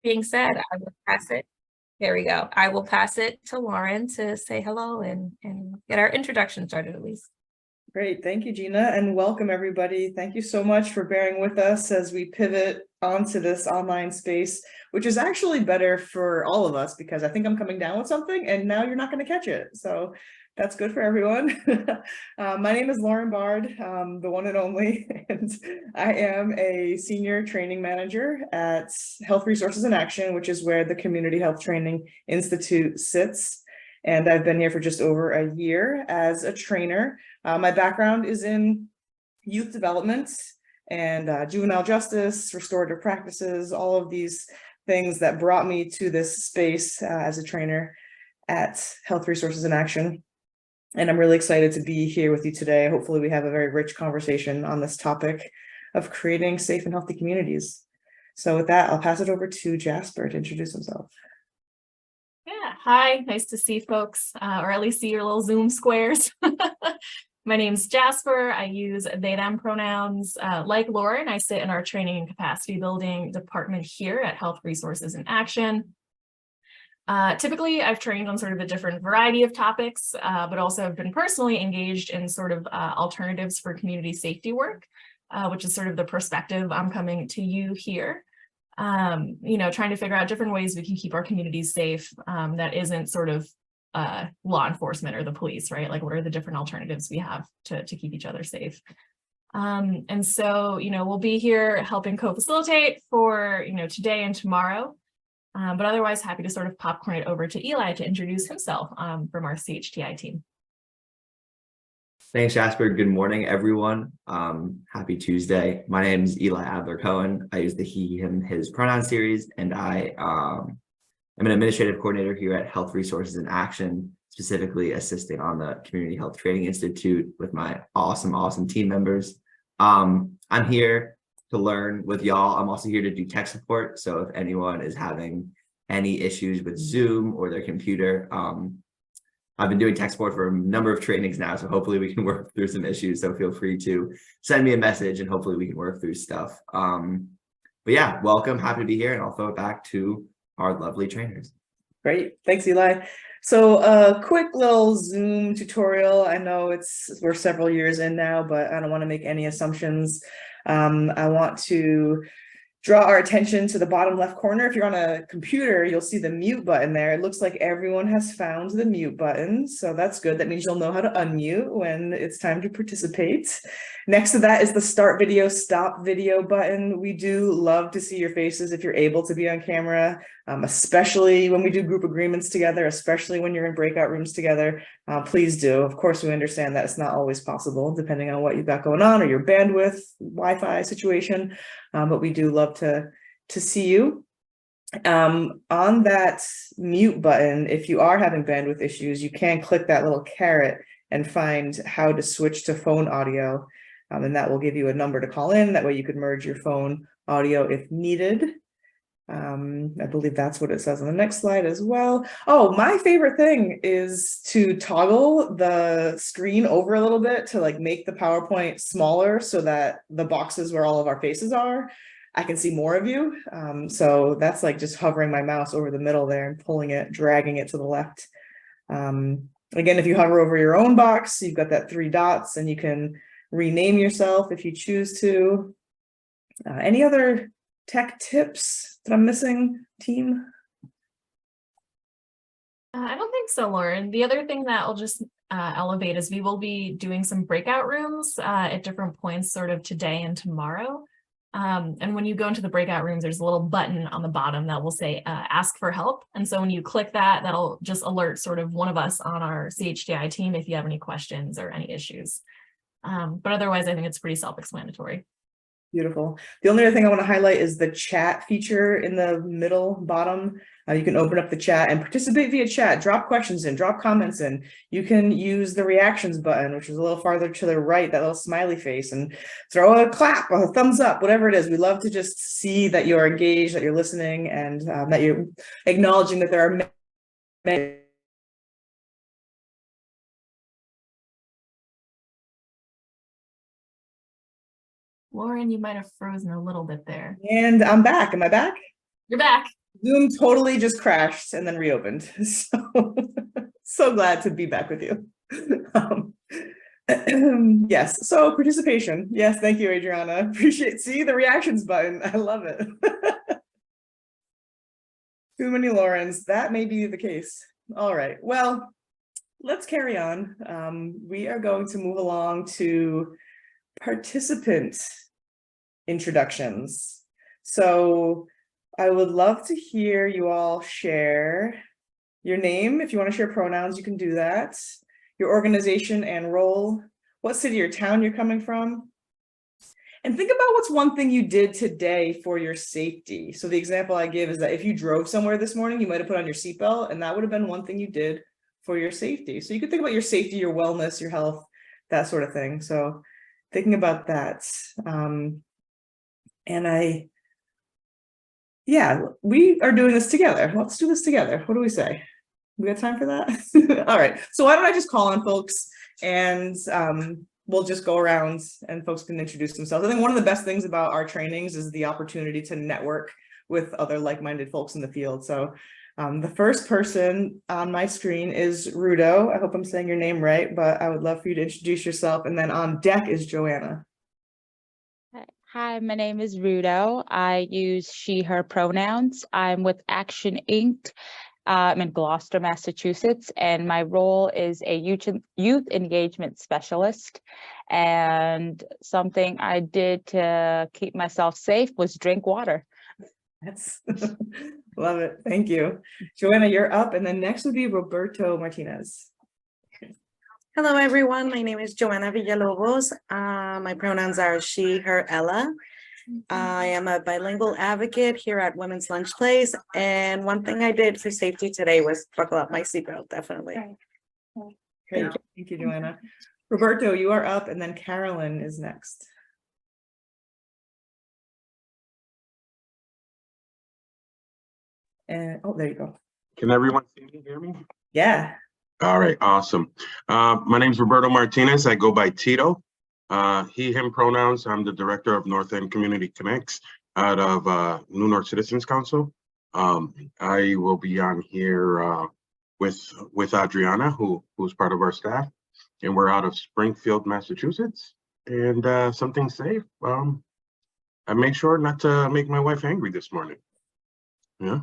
Being said, I will pass it. There we go. I will pass it to Lauren to say hello and get our introduction started at least. Great. Thank you, Gina, and welcome everybody. Thank you so much for bearing with us as we pivot onto this online space, which is actually better for all of us because I think I'm coming down with something and now you're not going to catch it. So that's good for everyone. My name is Lauren Bard, the one and only, and I am a senior training manager at Health Resources in Action, which is where the Community Health Training Institute sits. And I've been here for just over a year as a trainer. My background is in youth development and juvenile justice, restorative practices, all of these things that brought me to this space as a trainer at Health Resources in Action. And I'm really excited to be here with you today. Hopefully we have a very rich conversation on this topic of creating safe and healthy communities. So with that, I'll pass it over to Jasper to introduce himself. Yeah, hi, nice to see folks, or at least see your little Zoom squares. My name's Jasper. I use they, them pronouns. Like Lauren, I sit in our training and capacity building department here at Health Resources in Action. Typically, I've trained on sort of a different variety of topics, but also have been personally engaged in sort of alternatives for community safety work, which is sort of the perspective I'm coming to you here. Trying to figure out different ways we can keep our communities safe that isn't sort of law enforcement or the police, right? Like, what are the different alternatives we have to keep each other safe? And so, we'll be here helping co-facilitate for, today and tomorrow. But otherwise, happy to sort of popcorn it over to Eli to introduce himself from our CHTI team. Thanks, Jasper. Good morning, everyone. Happy Tuesday. My name is Eli Adler-Cohen. I use the he, him, his pronoun series, and I am an administrative coordinator here at Health Resources in Action, specifically assisting on the Community Health Training Institute with my awesome team members. I'm here to learn with y'all. I'm also here to do tech support. So if anyone is having any issues with Zoom or their computer, I've been doing tech support for a number of trainings now, so hopefully we can work through some issues. So feel free to send me a message and hopefully we can work through stuff. But yeah, welcome, happy to be here, and I'll throw it back to our lovely trainers. Great, thanks, Eli. So a quick little Zoom tutorial. I know we're several years in now, but I don't want to make any assumptions. I want to draw our attention to the bottom left corner. If you're on a computer, you'll see the mute button there. It looks like everyone has found the mute button, so that's good. That means you'll know how to unmute when it's time to participate. Next to that is the start video, stop video button. We do love to see your faces if you're able to be on camera, especially when we do group agreements together, especially when you're in breakout rooms together. Please do. Of course, we understand that it's not always possible depending on what you've got going on or your bandwidth, Wi-Fi situation, but we do love to see you. On that mute button, if you are having bandwidth issues, you can click that little caret and find how to switch to phone audio, and that will give you a number to call in. That way you could merge your phone audio if needed. I believe that's what it says on the next slide as well. Oh, my favorite thing is to toggle the screen over a little bit to like make the PowerPoint smaller so that the boxes where all of our faces are, I can see more of you. So that's like just hovering my mouse over the middle there and pulling it, dragging it to the left. Again, if you hover over your own box, you've got that 3 dots and you can rename yourself if you choose to. Any other tech tips that I'm missing, team? I don't think so, Lauren. The other thing that I'll just elevate is we will be doing some breakout rooms at different points sort of today and tomorrow. And when you go into the breakout rooms, there's a little button on the bottom that will say ask for help. And so when you click that, that'll just alert sort of one of us on our CHTI team if you have any questions or any issues. But otherwise, I think it's pretty self-explanatory. Beautiful. The only other thing I want to highlight is the chat feature in the middle bottom. You can open up the chat and participate via chat, drop questions in, drop comments in. You can use the reactions button, which is a little farther to the right, that little smiley face, and throw a clap, a thumbs up, whatever it is. We love to just see that you're engaged, that you're listening, and that you're acknowledging that there are many. Lauren, you might have frozen a little bit there. And I'm back. Am I back? You're back. Zoom totally just crashed and then reopened. So, so glad to be back with you. Um, yes, so participation. Yes, thank you, Adriana. Appreciate, see the reactions button. I love it. Too many Laurens, that may be the case. All right, well, let's carry on. We are going to move along to participant introductions. So I would love to hear you all share your name. If you want to share pronouns, you can do that. Your organization and role, what city or town you're coming from. And think about what's one thing you did today for your safety. So the example I give is that if you drove somewhere this morning, you might have put on your seatbelt, and that would have been one thing you did for your safety. So you could think about your safety, your wellness, your health, that sort of thing. So thinking about that. Yeah, we are doing this together. Let's do this together. What do we say? We got time for that? All right. So why don't I just call on folks and we'll just go around and folks can introduce themselves. I think one of the best things about our trainings is the opportunity to network with other like-minded folks in the field. So the first person on my screen is Rudo. I hope I'm saying your name right, but I would love for you to introduce yourself. And then on deck is Joanna. Hi, my name is Rudo. I use she, her pronouns. I'm with Action Inc. I'm in Gloucester, Massachusetts, and my role is a youth engagement specialist. And something I did to keep myself safe was drink water. That's love it. Thank you. Joanna, you're up. And then next would be Roberto Martinez. Hello, everyone. My name is Joanna Villalobos. My pronouns are she, her, Ella. I am a bilingual advocate here at Women's Lunch Place. And one thing I did for safety today was buckle up my seatbelt, definitely. Great. Thank you, Joanna. Roberto, you are up. And then Carolyn is next. And oh, there you go. Can everyone see me, hear me? Yeah. All right, awesome. My name is Roberto Martinez. I go by Tito. He, him pronouns. I'm the director of North End Community Connects out of New North Citizens Council. I will be on here with Adriana, who's part of our staff, and we're out of Springfield, Massachusetts. And something safe. I make sure not to make my wife angry this morning. Yeah,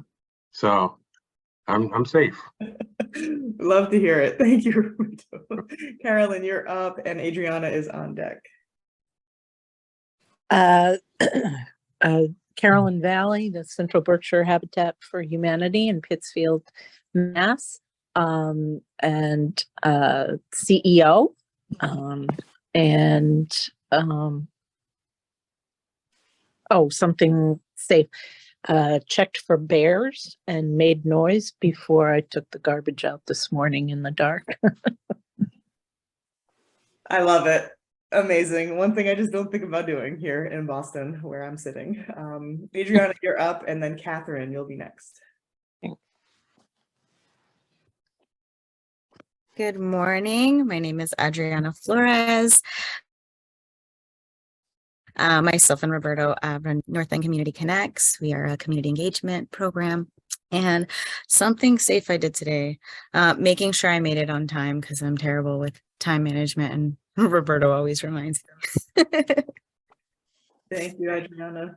so I'm safe. Love to hear it. Thank you, Roberto. Carolyn, you're up, and Adriana is on deck. Carolyn Valley, the Central Berkshire Habitat for Humanity in Pittsfield, Mass, and CEO, something safe. Checked for bears and made noise before I took the garbage out this morning in the dark. I love it. Amazing. One thing I just don't think about doing here in Boston, where I'm sitting. Adriana, you're up, and then Catherine, you'll be next. Good morning. My name is Adriana Flores. Myself and Roberto run North End Community Connects. We are a community engagement program. And something safe I did today, making sure I made it on time because I'm terrible with time management, and Roberto always reminds me. Thank you, Adriana.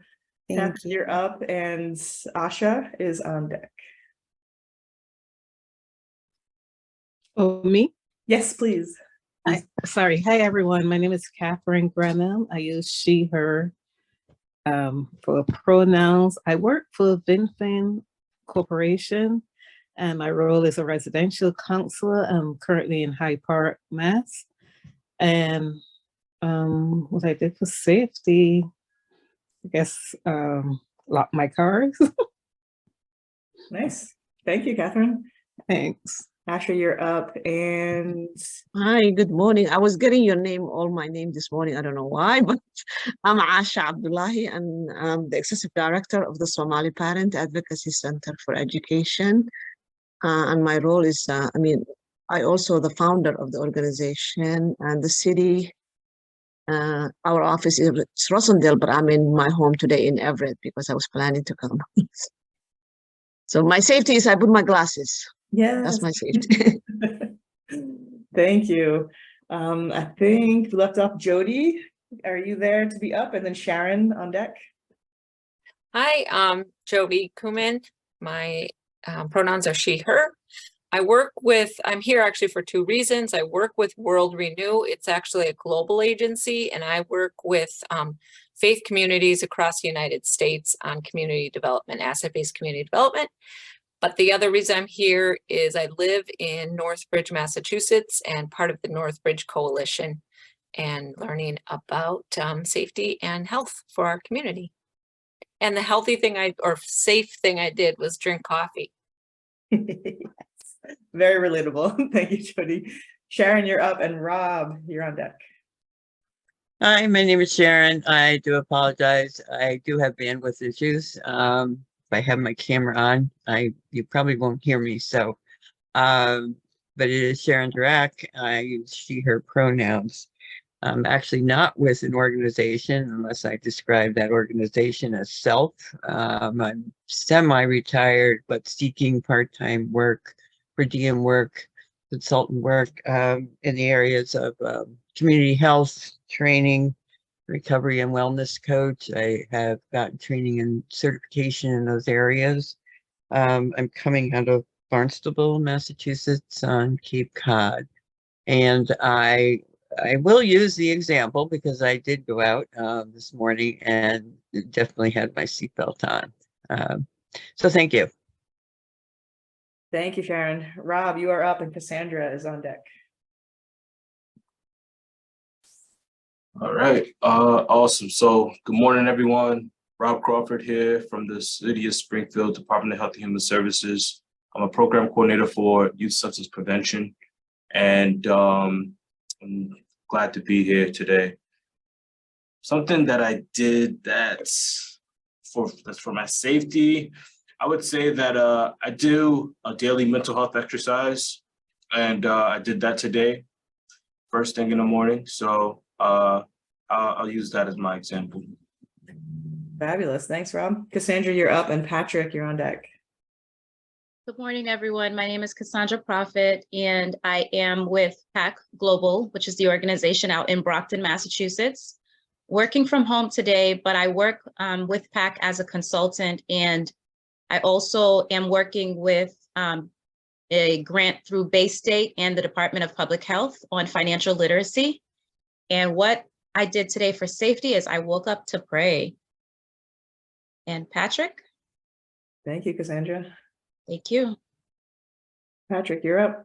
Thank you. You're up, and Asha is on deck. Oh, me? Yes, please. Sorry. Hi, everyone. My name is Catherine Grenham. I use she, her for pronouns. I work for Vinfin Corporation, and my role is a residential counselor. I'm currently in Hyde Park, Mass. And what I did for safety, I guess, lock my cars. Nice. Thank you, Catherine. Thanks. Asha, you're up, and hi, good morning. I was getting your name, all my name this morning. I don't know why, but I'm Asha Abdullahi, and I'm the Executive Director of the Somali Parent Advocacy Center for Education. And my role is, I also the founder of the organization, and the city. Our office is Rossendale, but I'm in my home today in Everett because I was planning to come. So my safety is I put my glasses. Yeah. That's my safety. Thank you. I think we left off Jody. Are you there to be up? And then Sharon on deck. Hi, Jody Kuman. My pronouns are she, her. I'm here actually for two reasons. I work with World Renew. It's actually a global agency, and I work with faith communities across the United States on community development, asset-based community development. But the other reason I'm here is I live in Northbridge, Massachusetts, and part of the Northbridge Coalition, and learning about safety and health for our community. And the healthy thing or safe thing I did was drink coffee. Yes. Very relatable. Thank you, Jody. Sharon, you're up, and Rob, you're on deck. Hi, my name is Sharon. I do apologize. I do have bandwidth issues. If I have my camera on, you probably won't hear me. So, but it is Sharon Dirac. I use she, her pronouns. I'm actually not with an organization unless I describe that organization as self. I'm semi-retired, but seeking part-time work, per diem work, consultant work in the areas of community health, training, recovery and wellness coach. I have gotten training and certification in those areas. I'm coming out of Barnstable, Massachusetts on Cape Cod. And I will use the example because I did go out this morning and definitely had my seatbelt on. So thank you. Thank you, Sharon. Rob, you are up, and Cassandra is on deck. All right, awesome. So good morning, everyone. Rob Crawford here from the City of Springfield, Department of Health and Human Services. I'm a program coordinator for youth substance prevention, and I'm glad to be here today. Something that I did that's for my safety, I would say that I do a daily mental health exercise, and I did that today, first thing in the morning. So I'll use that as my example. Fabulous. Thanks, Rob. Cassandra, you're up, and Patrick, you're on deck. Good morning, everyone. My name is Cassandra Prophet, and I am with PAC Global, which is the organization out in Brockton, Massachusetts. Working from home today, but I work with PAC as a consultant, and I also am working with a grant through Bay State and the Department of Public Health on financial literacy. And what I did today for safety is I woke up to pray. And Patrick? Thank you, Cassandra. Thank you. Patrick, you're up.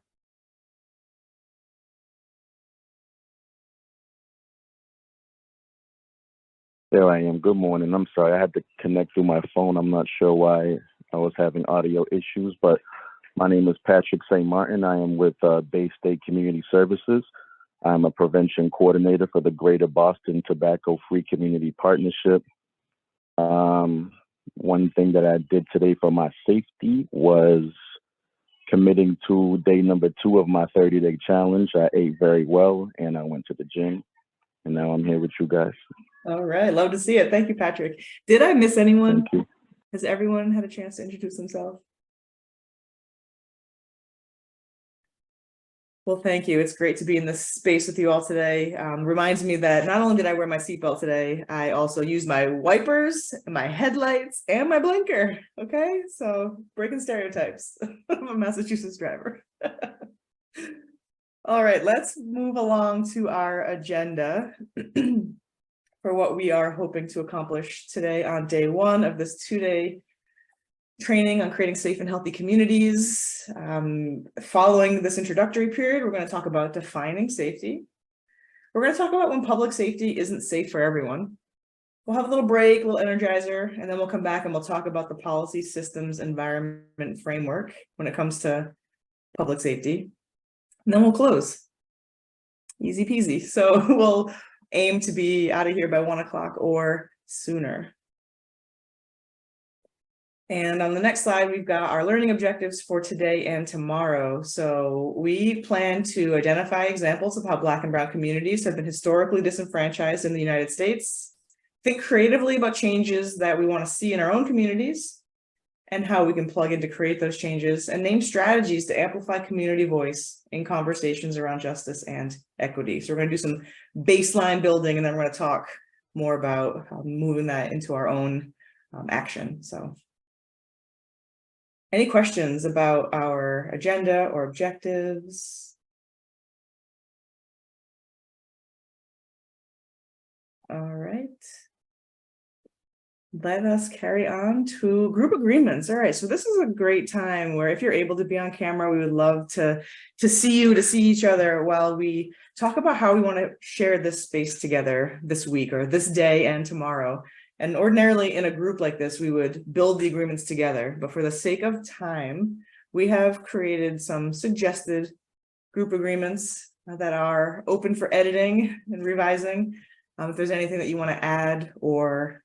There I am. Good morning. I'm sorry, I had to connect through my phone. I'm not sure why I was having audio issues, but my name is Patrick St. Martin. I am with Bay State Community Services. I'm a prevention coordinator for the Greater Boston Tobacco Free Community Partnership. One thing that I did today for my safety was committing to day number 2 of my 30-day challenge. I ate very well, and I went to the gym, and now I'm here with you guys. All right, love to see it. Thank you, Patrick. Did I miss anyone? Thank you. Has everyone had a chance to introduce themselves? Well, thank you. It's great to be in this space with you all today. Reminds me that not only did I wear my seatbelt today, I also used my wipers, my headlights, and my blinker. Okay, so breaking stereotypes of a Massachusetts driver. All right, let's move along to our agenda for what we are hoping to accomplish today on day 1 of this 2-day training on creating safe and healthy communities. Following this introductory period, we're going to talk about defining safety. We're going to talk about when public safety isn't safe for everyone. We'll have a little break, a little energizer, and then we'll come back and we'll talk about the policy, systems, environment, framework when it comes to public safety. And then we'll close. Easy peasy. So we'll aim to be out of here by 1 o'clock or sooner. And on the next slide, we've got our learning objectives for today and tomorrow. So we plan to identify examples of how Black and Brown communities have been historically disenfranchised in the United States, think creatively about changes that we want to see in our own communities, and how we can plug in to create those changes, and name strategies to amplify community voice in conversations around justice and equity. So we're going to do some baseline building, and then we're going to talk more about moving that into our own action. So any questions about our agenda or objectives? All right. Let us carry on to group agreements. All right, so this is a great time where if you're able to be on camera, we would love to see you, to see each other while we talk about how we want to share this space together this week or this day and tomorrow. And ordinarily in a group like this, we would build the agreements together, but for the sake of time, we have created some suggested group agreements that are open for editing and revising. If there's anything that you want to add or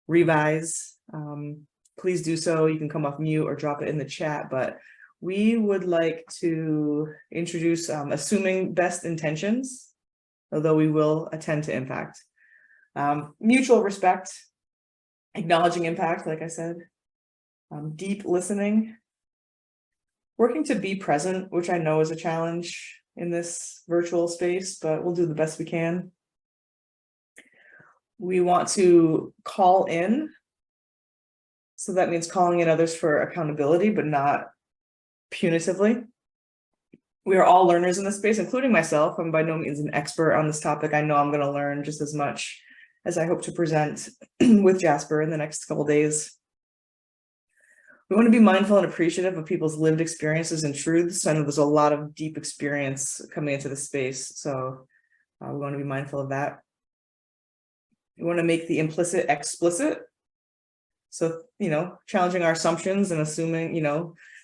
revise, please do so. You can come off mute or drop it in the chat, but we would like to introduce assuming best intentions, although we will attend to impact. Mutual respect, acknowledging impact, like I said, deep listening, working to be present, which I know is a challenge in this virtual space, but we'll do the best we can. We want to call in. So that means calling in others for accountability, but not punitively. We are all learners in this space, including myself. I'm by no means an expert on this topic. I know I'm going to learn just as much as I hope to present with Jasper in the next couple of days. We want to be mindful and appreciative of people's lived experiences and truths. I know there's a lot of deep experience coming into the space, so we want to be mindful of that. We want to make the implicit explicit. So, challenging our assumptions and assuming,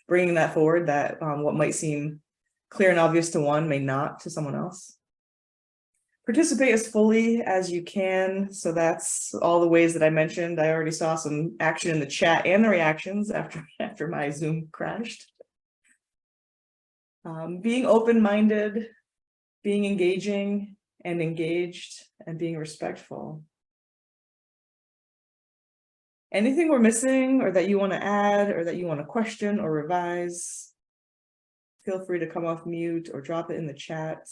bringing that forward, that what might seem clear and obvious to one may not to someone else. Participate as fully as you can. So that's all the ways that I mentioned. I already saw some action in the chat and the reactions after my Zoom crashed. Being open-minded, being engaging and engaged, and being respectful. Anything we're missing or that you want to add or that you want to question or revise, feel free to come off mute or drop it in the chat.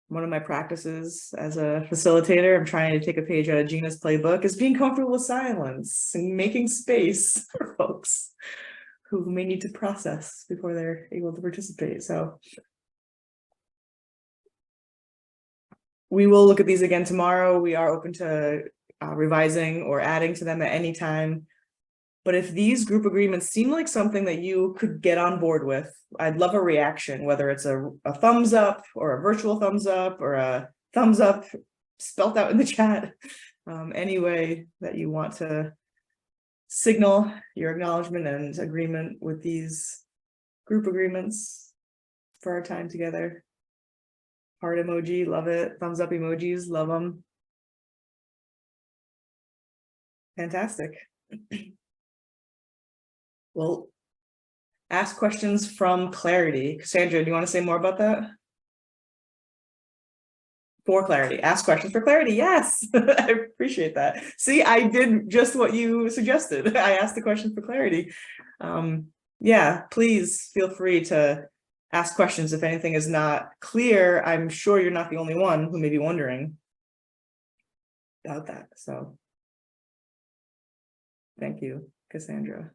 One of my practices as a facilitator, I'm trying to take a page out of Gina's playbook, is being comfortable with silence and making space for folks who may need to process before they're able to participate. So we will look at these again tomorrow. We are open to revising or adding to them at any time. But if these group agreements seem like something that you could get on board with, I'd love a reaction, whether it's a thumbs up or a virtual thumbs up or a thumbs up spelt out in the chat. Any way that you want to signal your acknowledgement and agreement with these group agreements for our time together. Heart emoji, love it. Thumbs up emojis, love them. Fantastic. Well, ask questions from clarity. Cassandra, do you want to say more about that? For clarity, ask questions for clarity. Yes, I appreciate that. See, I did just what you suggested. I asked the question for clarity. Yeah, please feel free to ask questions if anything is not clear. I'm sure you're not the only one who may be wondering about that. So thank you, Cassandra.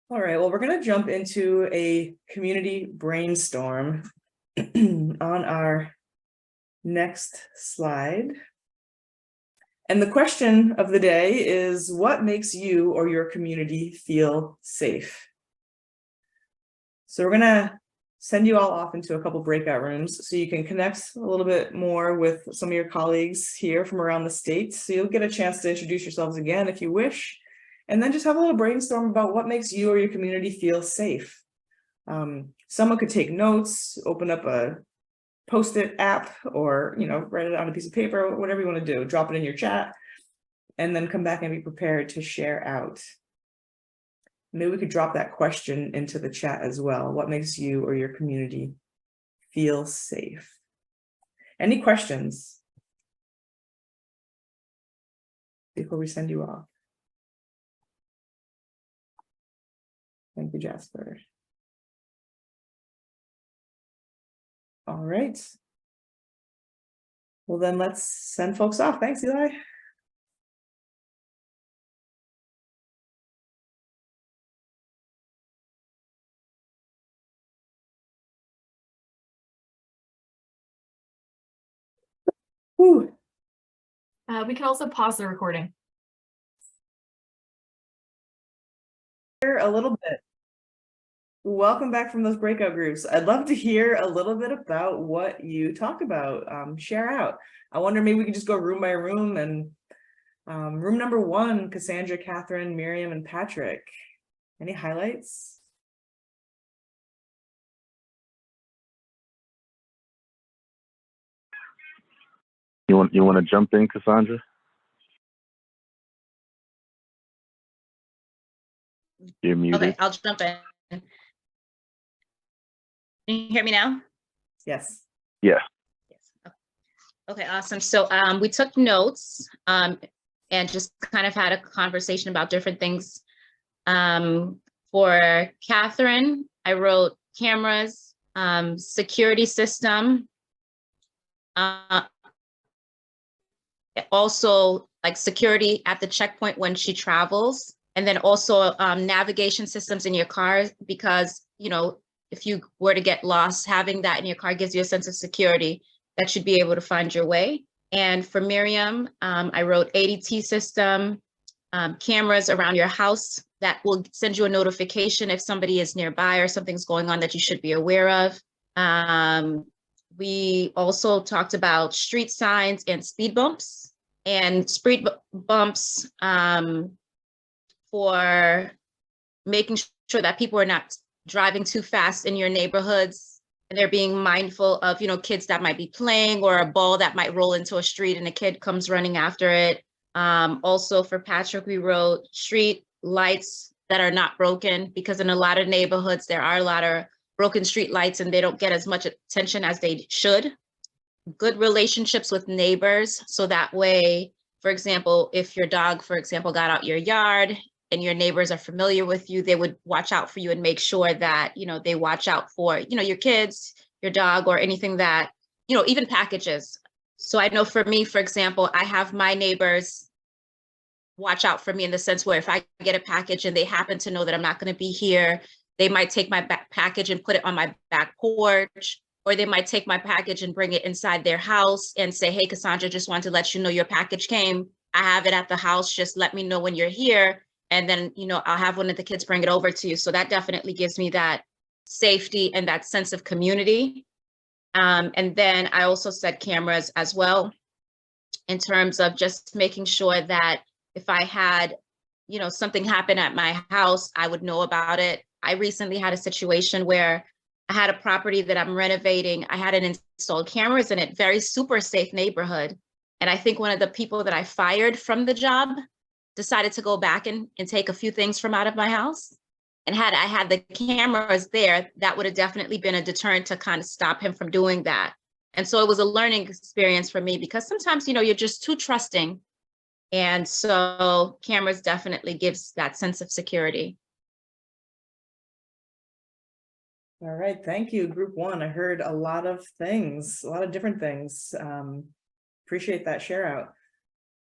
All right, well, we're going to jump into a community brainstorm on our next slide. And the question of the day is, what makes you or your community feel safe? So we're going to send you all off into a couple breakout rooms so you can connect a little bit more with some of your colleagues here from around the state. So you'll get a chance to introduce yourselves again if you wish. And then just have a little brainstorm about what makes you or your community feel safe. Someone could take notes, open up a Post-it app, or, you know, write it on a piece of paper, whatever you want to do, drop it in your chat, and then come back and be prepared to share out. Maybe we could drop that question into the chat as well. What makes you or your community feel safe? Any questions before we send you off? Thank you, Jasper. All right. Well, then let's send folks off. Thanks, Eli. Whew. We can also pause the recording. A little bit. Welcome back from those breakout groups. I'd love to hear a little bit about what you talk about. Share out. I wonder, maybe we could just go room by room, and room number 1, Cassandra, Catherine, Miriam, and Patrick. Any highlights? You want to jump in, Cassandra? You're muted. Okay, I'll jump in. Can you hear me now? Yes. Yeah. Okay, awesome. So we took notes and just kind of had a conversation about different things. For Catherine, I wrote cameras, security system, also like security at the checkpoint when she travels, and then also navigation systems in your car, because, you know, if you were to get lost, having that in your car gives you a sense of security that you'd be able to find your way. And for Miriam, I wrote ADT system, cameras around your house that will send you a notification if somebody is nearby or something's going on that you should be aware of. We also talked about street signs and speed bumps, and speed bumps for making sure that people are not driving too fast in your neighborhoods, and they're being mindful of, you know, kids that might be playing, or a ball that might roll into a street and a kid comes running after it. Also for Patrick, we wrote street lights that are not broken, because in a lot of neighborhoods, there are a lot of broken street lights and they don't get as much attention as they should. Good relationships with neighbors. So that way, for example, if your dog, for example, got out your yard and your neighbors are familiar with you, they would watch out for you and make sure that, you know, they watch out for, you know, your kids, your dog, or anything that, you know, even packages. So I know for me, for example, I have my neighbors watch out for me in the sense where if I get a package and they happen to know that I'm not going to be here, they might take my package and put it on my back porch, or they might take my package and bring it inside their house and say, hey, Cassandra, just wanted to let you know your package came. I have it at the house. Just let me know when you're here. And then, you know, I'll have one of the kids bring it over to you. So that definitely gives me that safety and that sense of community. And then I also said cameras as well, in terms of just making sure that if I had, you know, something happen at my house, I would know about it. I recently had a situation where I had a property that I'm renovating. I had installed cameras in it, very super safe neighborhood. And I think one of the people that I fired from the job decided to go back and take a few things from out of my house. And had I had the cameras there, that would have definitely been a deterrent to kind of stop him from doing that. And so it was a learning experience for me, because sometimes, you know, you're just too trusting. And so cameras definitely gives that sense of security. All right, thank you, group 1. I heard a lot of things, a lot of different things. Appreciate that share out.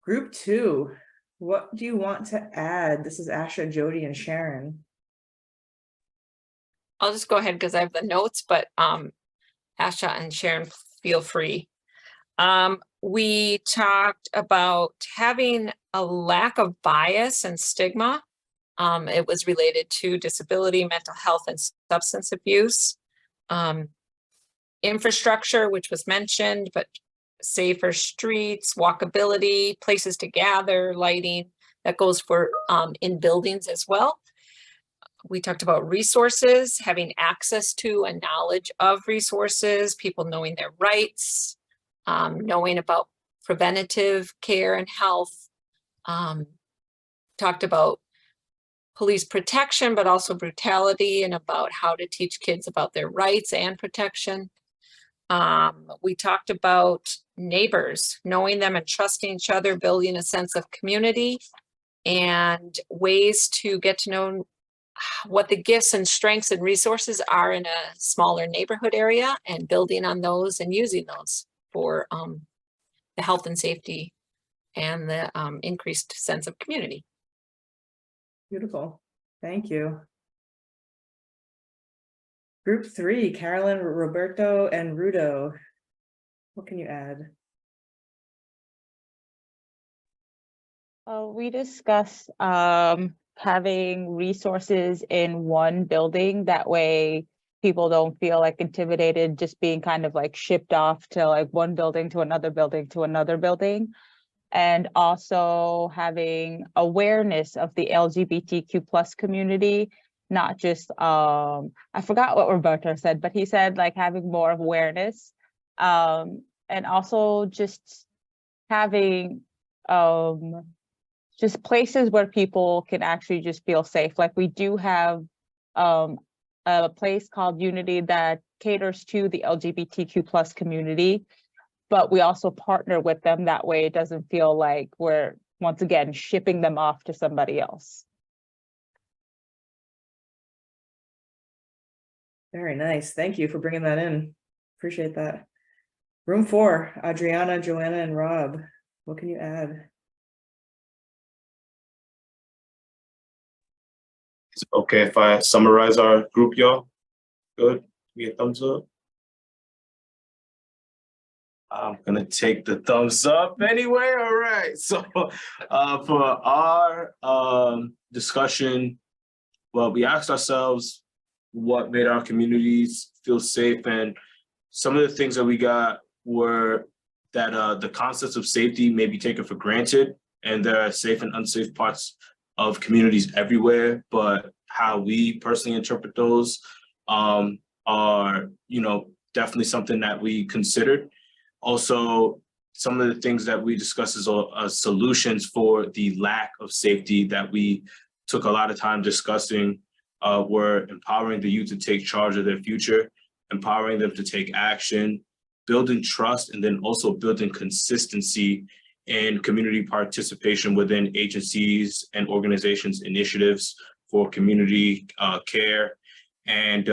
Group 2, what do you want to add? This is Asha, Jody, and Sharon. I'll just go ahead because I have the notes, but Asha and Sharon, feel free. We talked about having a lack of bias and stigma. It was related to disability, mental health, and substance abuse. Infrastructure, which was mentioned, but safer streets, walkability, places to gather, lighting, that goes for in buildings as well. We talked about resources, having access to and knowledge of resources, people knowing their rights, knowing about preventative care and health. Talked about police protection, but also brutality, and about how to teach kids about their rights and protection. We talked about neighbors, knowing them and trusting each other, building a sense of community, and ways to get to know what the gifts and strengths and resources are in a smaller neighborhood area, and building on those and using those for the health and safety and the increased sense of community. Beautiful. Thank you. Group 3, Carolyn, Roberto, and Rudo. What can you add? We discussed having resources in one building. That way people don't feel like intimidated just being kind of like shipped off to like one building to another building to another building. And also having awareness of the LGBTQ plus community, not just, I forgot what Roberto said, but he said like having more awareness, and also just having just places where people can actually just feel safe. Like we do have a place called Unity that caters to the LGBTQ plus community, but we also partner with them. That way it doesn't feel like we're, once again, shipping them off to somebody else. Very nice. Thank you for bringing that in. Appreciate that. Room 4, Adriana, Joanna, and Rob. What can you add? Is it okay if I summarize our group, y'all? Good? Give me a thumbs up. I'm gonna take the thumbs up anyway. All right. So for our discussion, well, we asked ourselves what made our communities feel safe, and some of the things that we got were that the concepts of safety may be taken for granted, and there are safe and unsafe parts of communities everywhere, but how we personally interpret those are, definitely something that we considered. Also, some of the things that we discussed as solutions for the lack of safety that we took a lot of time discussing were empowering the youth to take charge of their future, empowering them to take action, building trust, and then also building consistency in community participation within agencies and organizations' initiatives for community care. And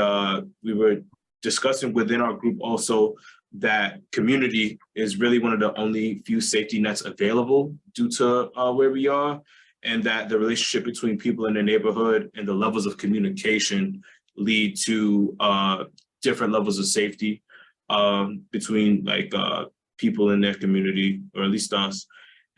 we were discussing within our group also that community is really one of the only few safety nets available due to where we are, and that the relationship between people in the neighborhood and the levels of communication lead to different levels of safety between people in their community, or at least us,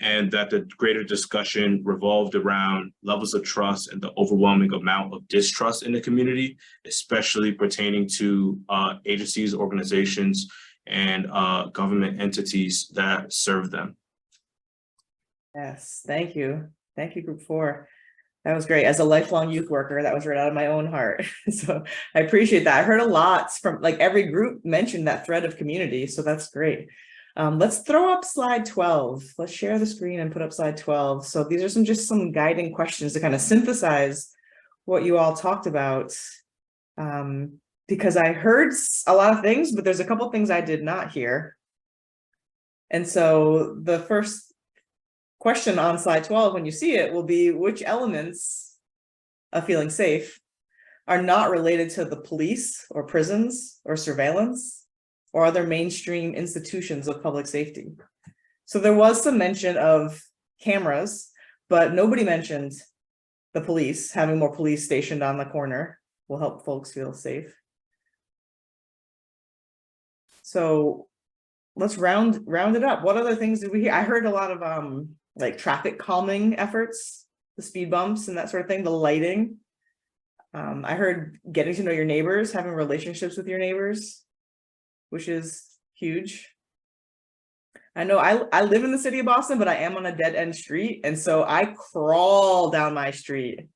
and that the greater discussion revolved around levels of trust and the overwhelming amount of distrust in the community, especially pertaining to agencies, organizations, and government entities that serve them. Yes, thank you. Thank you, Group 4. That was great. As a lifelong youth worker, that was right out of my own heart. So I appreciate that. I heard a lot from every group mentioned that thread of community. So that's great. Let's throw up slide 12. Let's share the screen and put up slide 12. So these are just some guiding questions to kind of synthesize what you all talked about. Because I heard a lot of things, but there's a couple things I did not hear. And so the first question on slide 12, when you see it, will be which elements of feeling safe are not related to the police or prisons or surveillance or other mainstream institutions of public safety. So there was some mention of cameras, but nobody mentioned the police. Having more police stationed on the corner will help folks feel safe. So let's round it up. What other things did we hear? I heard a lot of like traffic calming efforts, the speed bumps and that sort of thing, the lighting. I heard getting to know your neighbors, having relationships with your neighbors, which is huge. I know I live in the city of Boston, but I am on a dead end street. And so I crawl down my street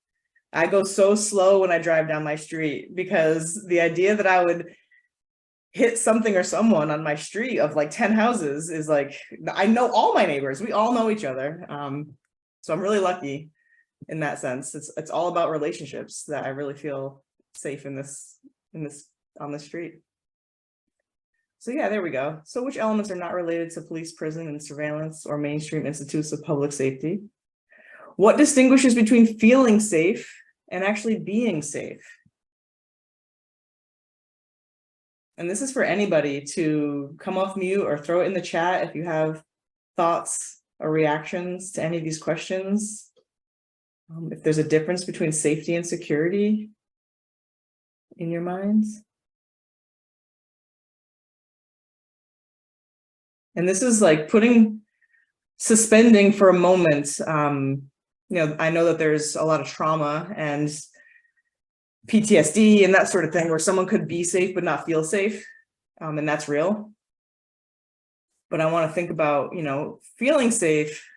I go so slow when I drive down my street because the idea that I would hit something or someone on my street of like 10 houses is like, I know all my neighbors, we all know each other. So I'm really lucky in that sense. It's all about relationships that I really feel safe on the street. So yeah, there we go. So which elements are not related to police, prison, and surveillance or mainstream institutes of public safety? What distinguishes between feeling safe and actually being safe? And this is for anybody to come off mute or throw it in the chat if you have thoughts or reactions to any of these questions. If there's a difference between safety and security in your minds. And this is like suspending for a moment. I know that there's a lot of trauma and PTSD and that sort of thing where someone could be safe but not feel safe, and that's real. But I want to think about, feeling safe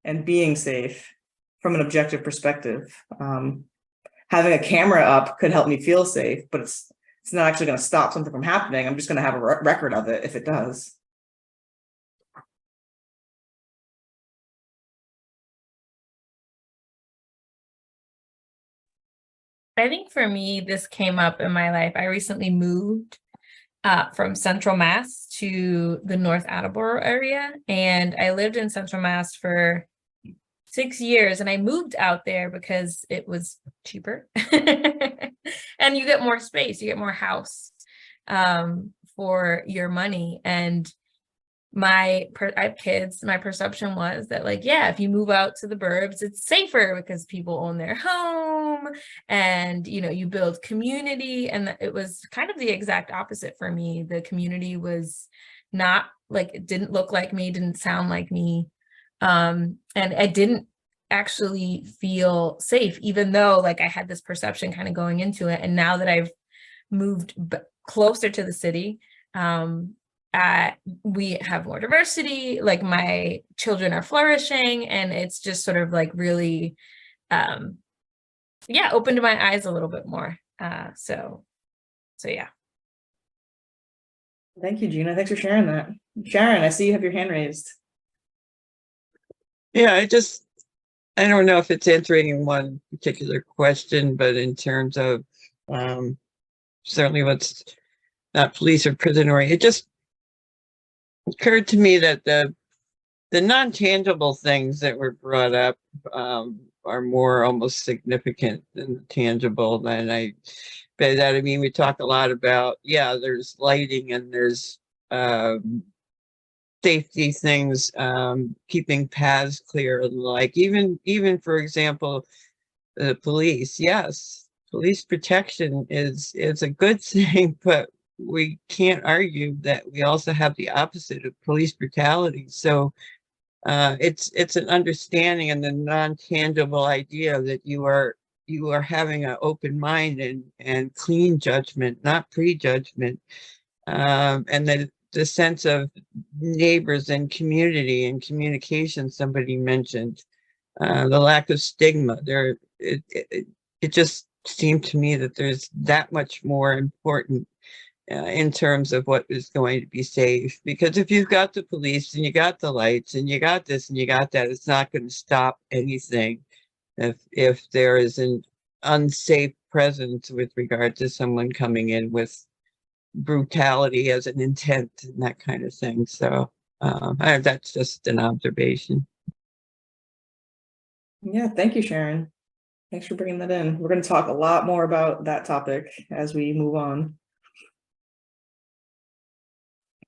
and being safe from an objective perspective. Having a camera up could help me feel safe, but it's not actually going to stop something from happening. I'm just going to have a record of it if it does. I think for me, this came up in my life. I recently moved from Central Mass to the North Attleboro area, and I lived in Central Mass for 6 years, and I moved out there because it was cheaper and you get more space, you get more house for your money. And I have kids. My perception was that, like, yeah, if you move out to the burbs, it's safer because people own their home and, you build community. And it was kind of the exact opposite for me. The community was not like, it didn't look like me, didn't sound like me. And I didn't actually feel safe, even though like I had this perception kind of going into it. And now that I've moved closer to the city, we have more diversity, like my children are flourishing, and it's just sort of like really, opened my eyes a little bit more. So yeah. Thank you, Gina. Thanks for sharing that. Sharon, I see you have your hand raised. Yeah, I don't know if it's answering one particular question, but in terms of certainly what's not police or prison or it just occurred to me that the non-tangible things that were brought up are more almost significant than the tangible. And by that I mean we talk a lot about, there's lighting and there's safety things, keeping paths clear, and like even for example, the police. Yes, police protection is a good thing, but we can't argue that we also have the opposite of police brutality. So it's an understanding and the non-tangible idea that you are having an open mind and clean judgment, not prejudgment, and then the sense of neighbors and community and communication somebody mentioned, the lack of stigma there. It just seemed to me that there's that much more important in terms of what is going to be safe, because if you've got the police and you got the lights and you got this and you got that, it's not going to stop anything if there is an unsafe presence with regard to someone coming in with brutality as an intent and that kind of thing. So that's just an observation. Yeah, thank you, Sharon. Thanks for bringing that in. We're going to talk a lot more about that topic as we move on.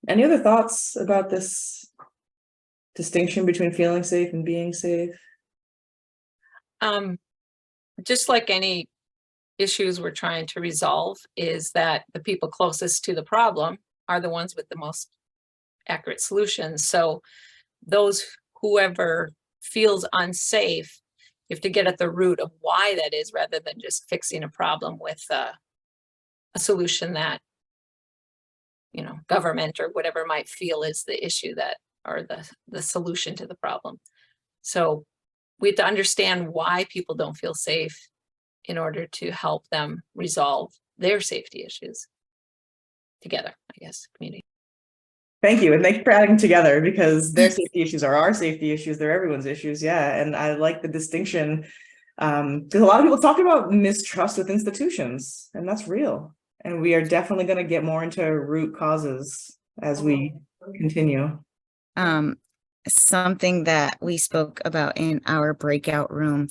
Any other thoughts about this distinction between feeling safe and being safe? Just like any issues we're trying to resolve, is that the people closest to the problem are the ones with the most accurate solutions. So whoever feels unsafe, you have to get at the root of why that is, rather than just fixing a problem with a solution that government or whatever might feel is the issue or the solution to the problem. So we have to understand why people don't feel safe in order to help them resolve their safety issues together, I guess, community. Thank you. And thank you for adding together, because their safety issues are our safety issues. They're everyone's issues. Yeah. And I like the distinction. Because a lot of people talk about mistrust with institutions, and that's real. And we are definitely going to get more into root causes as we continue. Something that we spoke about in our breakout room,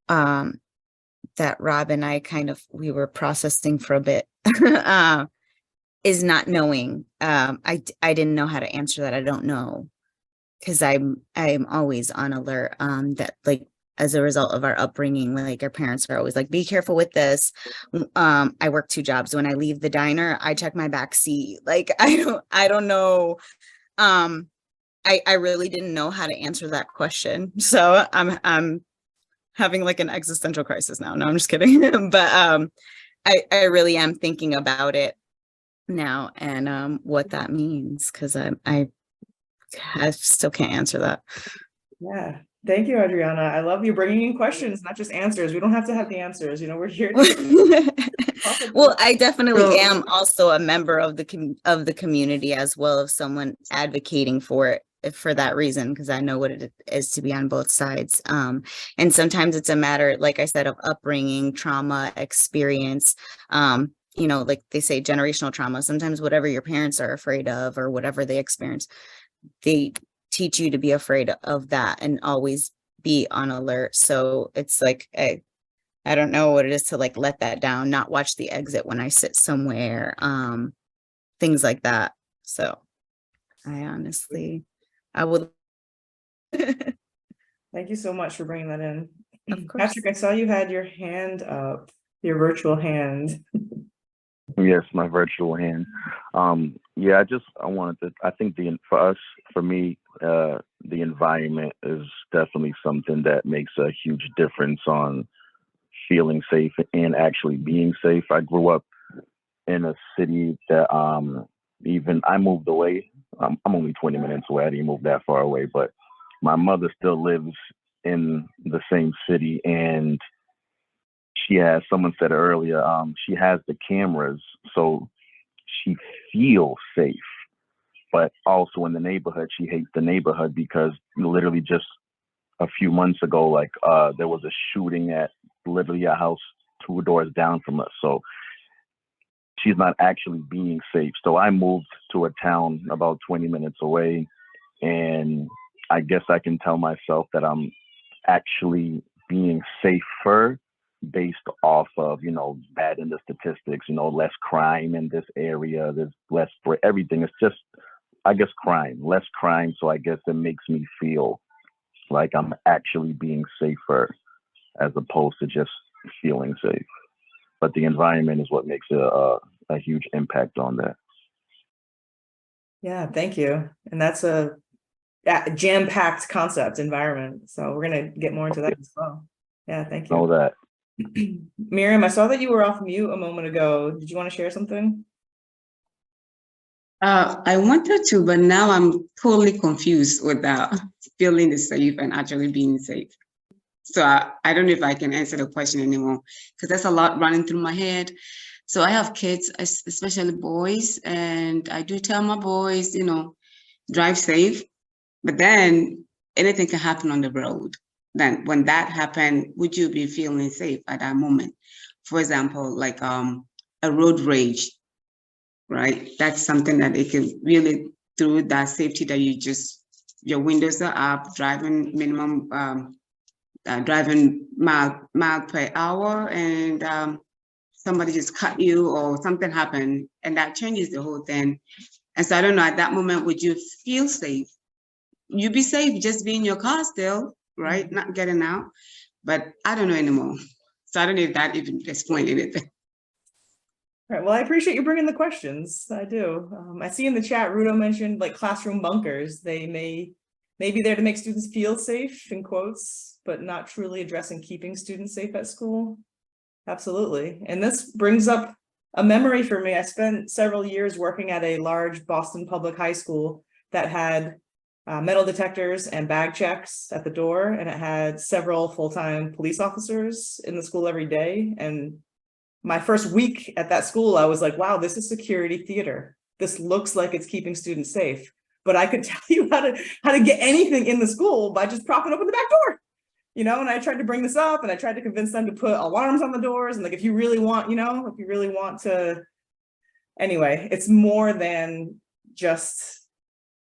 that Rob and I we were processing for a bit, is not knowing. I didn't know how to answer that. I don't know, because I'm always on alert, that like, as a result of our upbringing, like our parents are always like, be careful with this. I work 2 jobs. When I leave the diner, I check my back seat. Like, I don't know. I really didn't know how to answer that question. So I'm having like an existential crisis now. No, I'm just kidding. But I really am thinking about it now, and what that means, because I still can't answer that. Yeah. Thank you, Adriana. I love you bringing in questions, not just answers. We don't have to have the answers. You know, we're here to Well, I definitely am also a member of the community as well, of someone advocating for it for that reason, because I know what it is to be on both sides. And sometimes it's a matter, like I said, of upbringing, trauma, experience, you know, like they say, generational trauma. Sometimes whatever your parents are afraid of or whatever they experience, they teach you to be afraid of that and always be on alert. So it's like, I don't know what it is to like let that down, not watch the exit when I sit somewhere, things like that. So I would. Thank you so much for bringing that in. Of course. Patrick, I saw you had your hand up, your virtual hand. Yes, my virtual hand. Yeah, I think for me, the environment is definitely something that makes a huge difference on feeling safe and actually being safe. I grew up in a city that I moved away. I'm only 20 minutes away. I didn't move that far away, but my mother still lives in the same city, and she has, someone said earlier, she has the cameras, so she feels safe. But also in the neighborhood, she hates the neighborhood because literally just a few months ago, like there was a shooting at literally a house 2 doors down from us. So she's not actually being safe. So I moved to a town about 20 minutes away, and I guess I can tell myself that I'm actually being safer based off of, you know, bad in the statistics, you know, less crime in this area, there's less for everything. It's just, I guess, less crime. So I guess it makes me feel like I'm actually being safer as opposed to just feeling safe. But the environment is what makes a huge impact on that. Yeah, thank you. And that's a jam-packed concept, environment. So we're going to get more into that as well. Yeah, thank you. Know that. Miriam, I saw that you were off mute a moment ago. Did you want to share something? I wanted to, but now I'm totally confused without feeling safe and actually being safe. So I don't know if I can answer the question anymore, because there's a lot running through my head. So I have kids, especially boys, and I do tell my boys, you know, drive safe, but then anything can happen on the road. Then when that happened, would you be feeling safe at that moment? For example, like a road rage, right? That's something that it can really, through that safety that your windows are up, driving minimum, driving mile per hour, and somebody just cut you or something happened, and that changes the whole thing. And so I don't know, at that moment, would you feel safe? You'd be safe just being in your car still, right? Not getting out, but I don't know anymore. So I don't know if that even explains anything. All right, well, I appreciate you bringing the questions. I do. I see in the chat, Rudo mentioned like classroom bunkers. They may be there to make students feel safe, in quotes, but not truly addressing keeping students safe at school. Absolutely. And this brings up a memory for me. I spent several years working at a large Boston public high school that had metal detectors and bag checks at the door, and it had several full-time police officers in the school every day. And my first week at that school, I was like, wow, this is security theater. This looks like it's keeping students safe. But I could tell you how to get anything in the school by just propping open the back door. You know, and I tried to bring this up, and I tried to convince them to put alarms on the doors. And like, if you really want, you know, if you really want to, anyway, it's more than just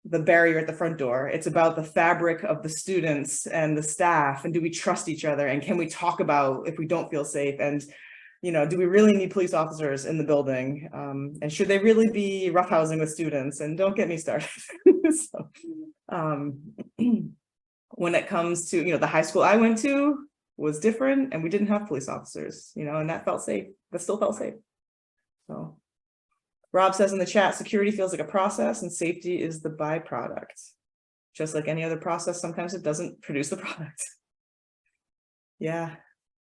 the barrier at the front door. It's about the fabric of the students and the staff, and do we trust each other, and can we talk about if we don't feel safe, and you know, do we really need police officers in the building, and should they really be roughhousing with students? And don't get me started. So, when it comes to, you know, the high school I went to was different, and we didn't have police officers, you know, and that felt safe. That still felt safe. So Rob says in the chat, security feels like a process and safety is the byproduct. Just like any other process, sometimes it doesn't produce the product. Yeah,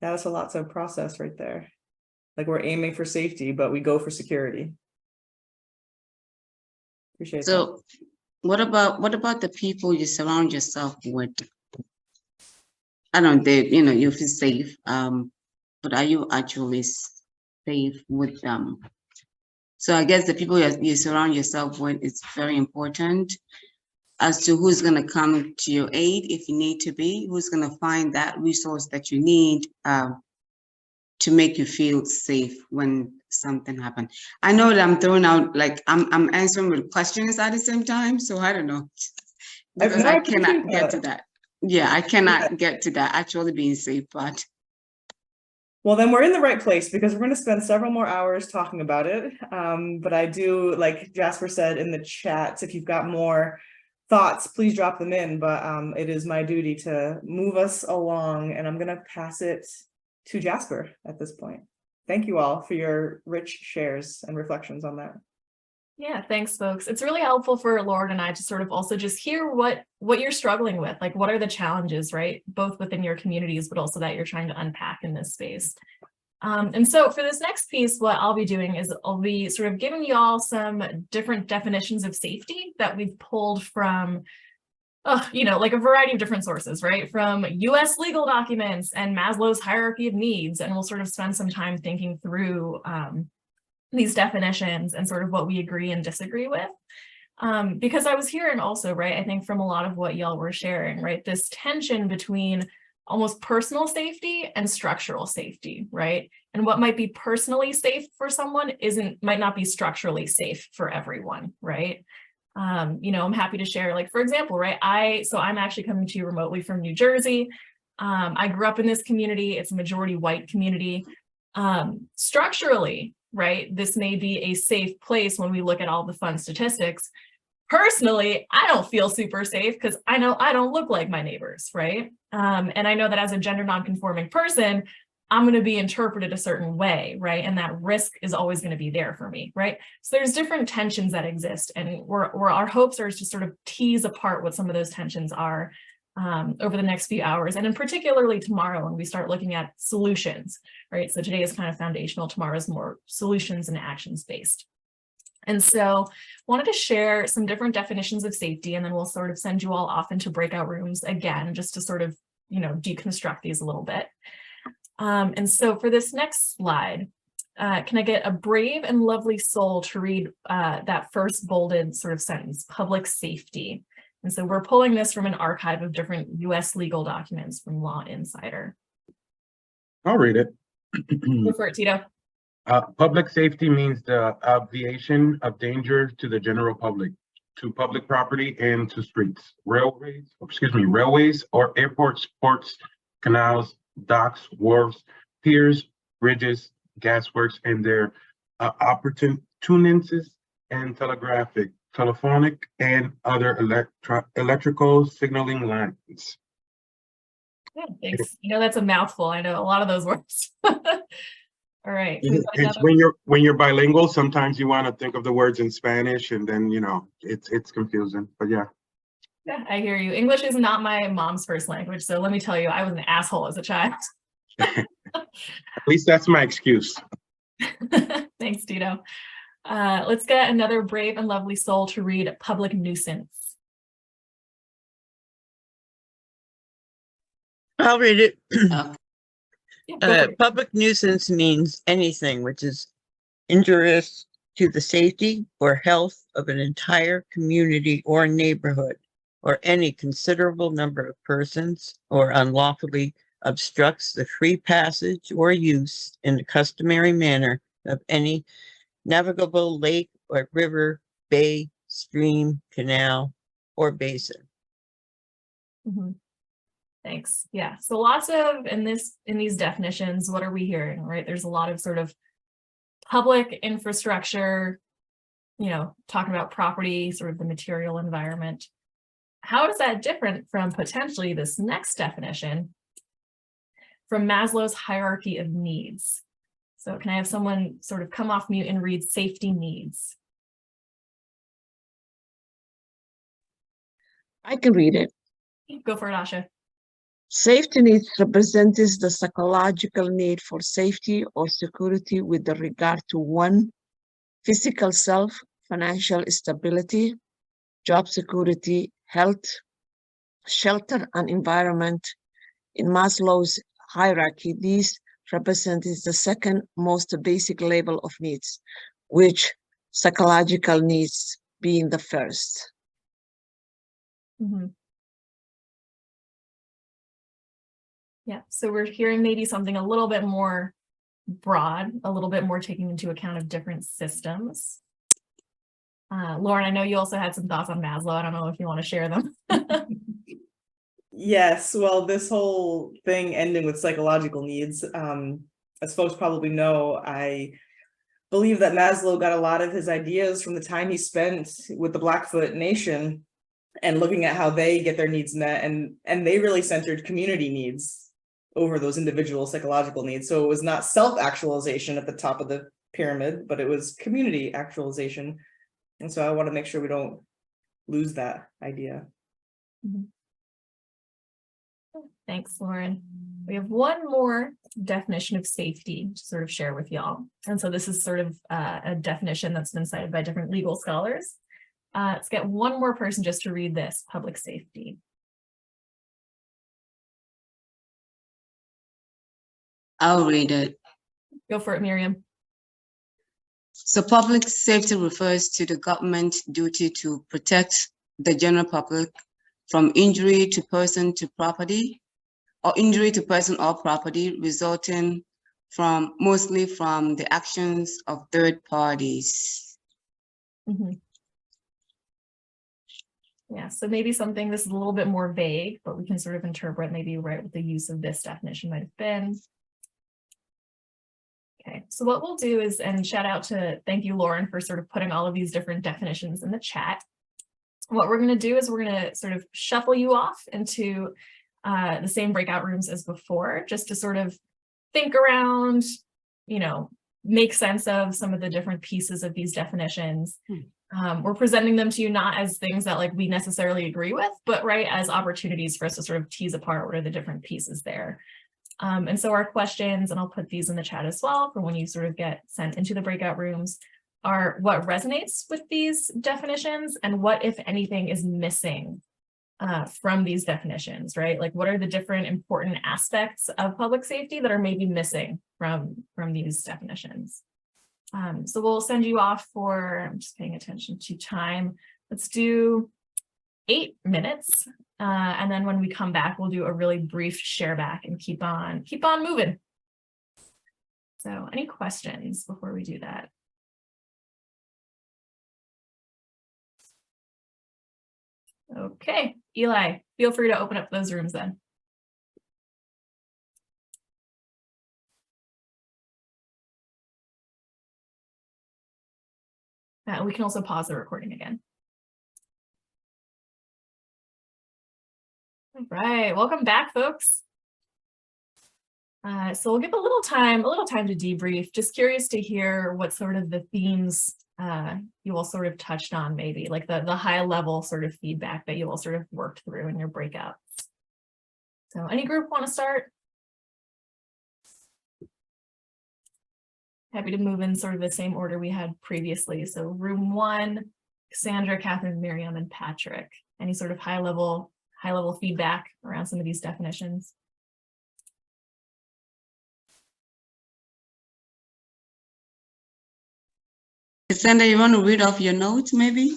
that's a lot to process right there. Like, we're aiming for safety, but we go for security. Appreciate that. So what about the people you surround yourself with? I don't know, you know, you feel safe, but are you actually safe with them? So I guess the people you surround yourself with is very important as to who's going to come to your aid if you need to be, who's going to find that resource that you need to make you feel safe when something happens. I know that I'm throwing out, like, I'm answering with questions at the same time, so I don't know, because I cannot get to that. Yeah, I cannot get to that actually being safe, but. Well, then we're in the right place, because we're going to spend several more hours talking about it. But I do, like Jasper said in the chat, if you've got more thoughts, please drop them in. But it is my duty to move us along, and I'm going to pass it to Jasper at this point. Thank you all for your rich shares and reflections on that. Yeah, thanks, folks. It's really helpful for Lauren and I to sort of also just hear what you're struggling with, like what are the challenges, right? Both within your communities, but also that you're trying to unpack in this space. And so for this next piece, what I'll be doing is I'll be sort of giving you all some different definitions of safety that we've pulled from, you know, like a variety of different sources, right? From US legal documents and Maslow's hierarchy of needs. And we'll sort of spend some time thinking through these definitions and sort of what we agree and disagree with. Because I was hearing also, right, I think from a lot of what y'all were sharing, right, this tension between almost personal safety and structural safety, right? And what might be personally safe for someone might not be structurally safe for everyone, right? You know, I'm happy to share, like, for example, right, I'm actually coming to you remotely from New Jersey. I grew up in this community. It's a majority white community. Structurally, right, this may be a safe place when we look at all the fun statistics. Personally, I don't feel super safe because I know I don't look like my neighbors, right? And I know that as a gender nonconforming person, I'm going to be interpreted a certain way, right? And that risk is always going to be there for me, right? So there's different tensions that exist, and our hopes are to sort of tease apart what some of those tensions are over the next few hours, and in particularly tomorrow when we start looking at solutions, right? So today is kind of foundational, tomorrow is more solutions and actions based. And so wanted to share some different definitions of safety, and then we'll sort of send you all off into breakout rooms again, just to sort of, you know, deconstruct these a little bit. And so for this next slide, can I get a brave and lovely soul to read that first bolded sort of sentence, public safety. And so we're pulling this from an archive of different US legal documents from Law Insider. I'll read it. Go for it, Tito. Public safety means the obviation of danger to the general public, to public property and to streets, railways or airports, ports, canals, docks, wharves, piers, bridges, gasworks, and their appurtenances, and telephonic, and other electrical signaling lines. Yeah, thanks. You know, that's a mouthful. I know a lot of those words. All right. It's when you're bilingual, sometimes you want to think of the words in Spanish, and then, you know, it's confusing, but yeah. Yeah, I hear you. English is not my mom's first language, so let me tell you, I was an asshole as a child. At least that's my excuse. Thanks, Tito. Let's get another brave and lovely soul to read public nuisance. I'll read it. Yeah, go for it. Public nuisance means anything which is injurious to the safety or health of an entire community or neighborhood, or any considerable number of persons, or unlawfully obstructs the free passage or use in the customary manner of any navigable lake or river, bay, stream, canal, or basin. Mhm. Thanks. Yeah. So lots of in these definitions, what are we hearing, right? There's a lot of sort of public infrastructure, talking about property, sort of the material environment. How is that different from potentially this next definition from Maslow's hierarchy of needs? So can I have someone sort of come off mute and read safety needs? I can read it. Go for it, Asha. Safety needs represents the psychological need for safety or security with regard to one, physical self, financial stability, job security, health, shelter, and environment. In Maslow's hierarchy, these represent the second most basic level of needs, which psychological needs being the first. Mm-hmm. Yeah, so we're hearing maybe something a little bit more broad, a little bit more taking into account of different systems. Lauren, I know you also had some thoughts on Maslow. I don't know if you want to share them. Yes, well, this whole thing ending with psychological needs, as folks probably know, I believe that Maslow got a lot of his ideas from the time he spent with the Blackfoot Nation and looking at how they get their needs met, and they really centered community needs over those individual psychological needs. So it was not self-actualization at the top of the pyramid, but it was community actualization. And so I want to make sure we don't lose that idea. Mm-hmm. Thanks, Lauren. We have one more definition of safety to sort of share with y'all. And so this is sort of a definition that's been cited by different legal scholars. Let's get one more person just to read this, public safety. I'll read it. Go for it, Miriam. So public safety refers to the government's duty to protect the general public from injury to person to property, or injury to person or property resulting mostly from the actions of third parties. Mm-hmm. Yeah, so maybe something this is a little bit more vague, but we can sort of interpret maybe right what the use of this definition might have been. Okay, so what we'll do is, and thank you, Lauren, for sort of putting all of these different definitions in the chat. What we're going to do is we're going to sort of shuffle you off into the same breakout rooms as before, just to sort of think around, make sense of some of the different pieces of these definitions. We're presenting them to you not as things that we necessarily agree with, but as opportunities for us to sort of tease apart what are the different pieces there. And so our questions, and I'll put these in the chat as well for when you sort of get sent into the breakout rooms, are what resonates with these definitions and what, if anything, is missing from these definitions, right? Like what are the different important aspects of public safety that are maybe missing from these definitions? So we'll send you off for, I'm just paying attention to time. Let's do 8 minutes. And then when we come back, we'll do a really brief share back and keep on moving. So any questions before we do that? Okay, Eli, feel free to open up those rooms then. We can also pause the recording again. All right, welcome back, folks. So we'll give a little time to debrief. Just curious to hear what sort of the themes you all sort of touched on, maybe like the high level sort of feedback that you all sort of worked through in your breakouts. So any group want to start? Happy to move in sort of the same order we had previously. So room 1, Cassandra, Catherine, Miriam, and Patrick. Any sort of high level feedback around some of these definitions? Cassandra, you want to read off your notes, maybe?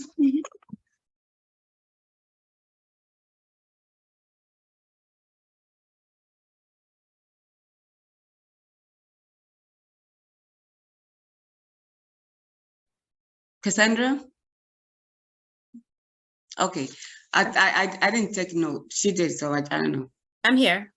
Cassandra? Okay, I didn't take note. She did, so I don't know. I'm here.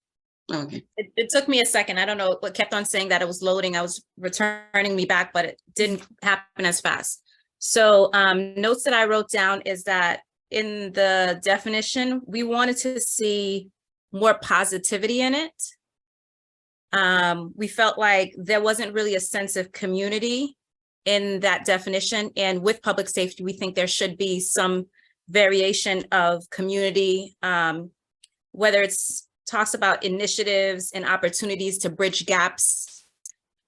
Okay. It took me a second. I don't know what kept on saying that it was loading. I was returning me back, but it didn't happen as fast. So notes that I wrote down is that in the definition, we wanted to see more positivity in it. We felt like there wasn't really a sense of community in that definition. And with public safety, we think there should be some variation of community, whether it's talks about initiatives and opportunities to bridge gaps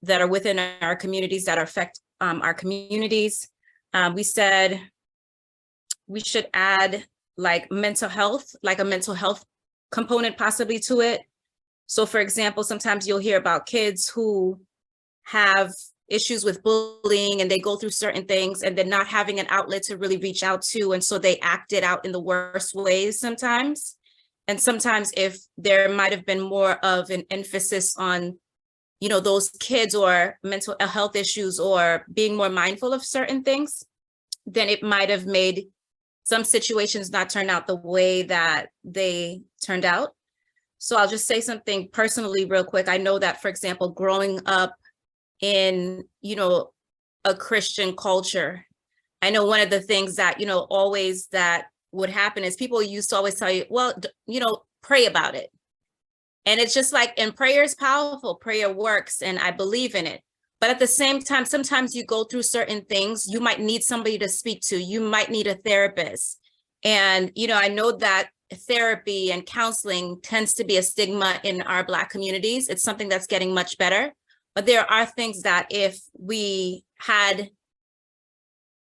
that are within our communities that affect our communities. We said we should add like mental health, like a mental health component possibly to it. So for example, sometimes you'll hear about kids who have issues with bullying and they go through certain things and they're not having an outlet to really reach out to. And so they act it out in the worst ways sometimes. And sometimes if there might have been more of an emphasis on, you know, those kids or mental health issues or being more mindful of certain things, then it might have made some situations not turn out the way that they turned out. So I'll just say something personally real quick. I know that, for example, growing up in, you know, a Christian culture, I know one of the things that, you know, always that would happen is people used to always tell you, well, you know, pray about it. And it's just like, and prayer is powerful, prayer works, and I believe in it. But at the same time, sometimes you go through certain things, you might need somebody to speak to, you might need a therapist. And, you know, I know that therapy and counseling tends to be a stigma in our Black communities. It's something that's getting much better. But there are things that if we had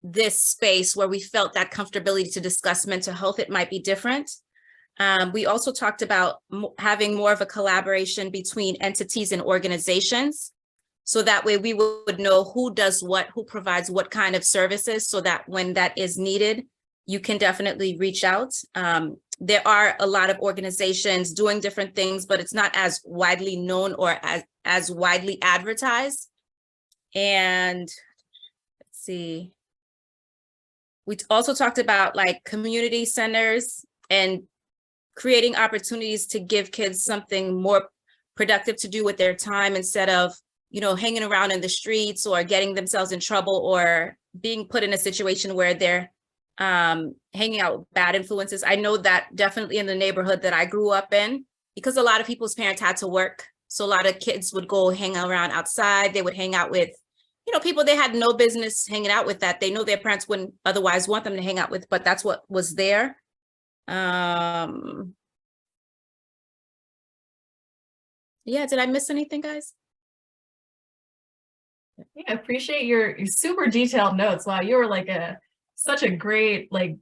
this space where we felt that comfortability to discuss mental health, it might be different. We also talked about having more of a collaboration between entities and organizations. So that way we would know who does what, who provides what kind of services, so that when that is needed, you can definitely reach out. There are a lot of organizations doing different things, but it's not as widely known or as widely advertised. And let's see. We also talked about like community centers and creating opportunities to give kids something more productive to do with their time instead of, you know, hanging around in the streets or getting themselves in trouble or being put in a situation where they're hanging out with bad influences. I know that definitely in the neighborhood that I grew up in, because a lot of people's parents had to work. So a lot of kids would go hang around outside. They would hang out with, you know, people they had no business hanging out with, that they know their parents wouldn't otherwise want them to hang out with, but that's what was there. Yeah, did I miss anything, guys? Yeah, I appreciate your super detailed notes. Wow, you were like such a great like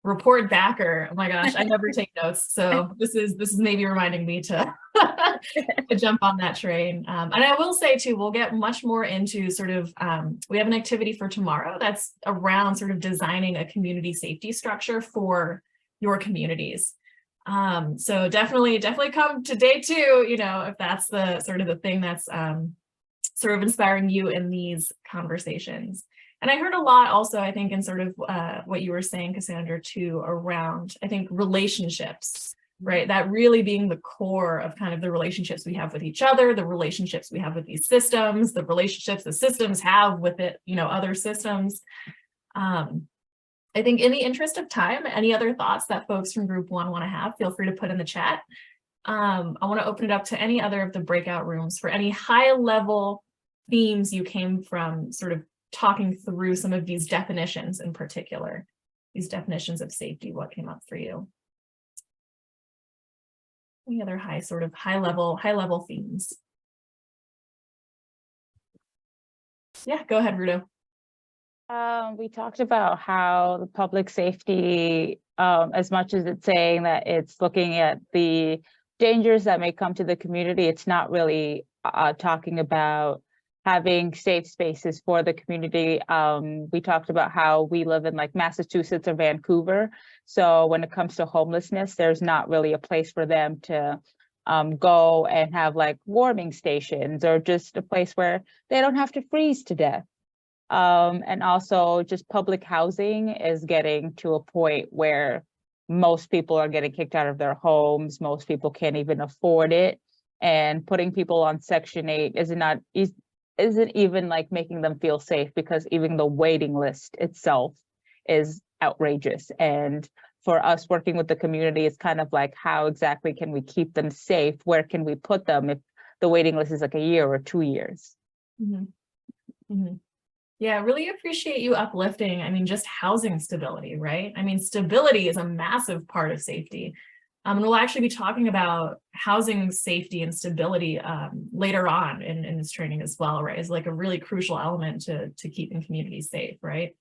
report backer. Oh my gosh, I never take notes, so this is maybe reminding me to to jump on that train. And I will say too, we'll get much more into sort of we have an activity for tomorrow that's around sort of designing a community safety structure for your communities. So definitely come to day 2, you know, if that's the sort of the thing that's sort of inspiring you in these conversations. And I heard a lot also, I think, in sort of what you were saying, Cassandra, too, around, I think, relationships, right? That really being the core of kind of the relationships we have with each other, the relationships we have with these systems, the relationships the systems have with it, you know, other systems. I think in the interest of time, any other thoughts that folks from Group 1 want to have, feel free to put in the chat. I want to open it up to any other of the breakout rooms for any high-level themes you came from sort of talking through some of these definitions in particular, these definitions of safety, what came up for you? Any other high level themes? Yeah, go ahead, Rudo. We talked about how the public safety, as much as it's saying that it's looking at the dangers that may come to the community, it's not really talking about having safe spaces for the community. We talked about how we live in like Massachusetts or Vancouver. So when it comes to homelessness, there's not really a place for them to go and have like warming stations or just a place where they don't have to freeze to death. And also just public housing is getting to a point where most people are getting kicked out of their homes. Most people can't even afford it. And putting people on Section 8 isn't even like making them feel safe, because even the waiting list itself is outrageous. And for us working with the community, it's kind of like, how exactly can we keep them safe? Where can we put them if the waiting list is like a year or 2 years? Yeah, really appreciate you uplifting, I mean, just housing stability, right? I mean, stability is a massive part of safety. And we'll actually be talking about housing safety and stability later on in this training as well, right? Is like a really crucial element to keeping communities safe, right?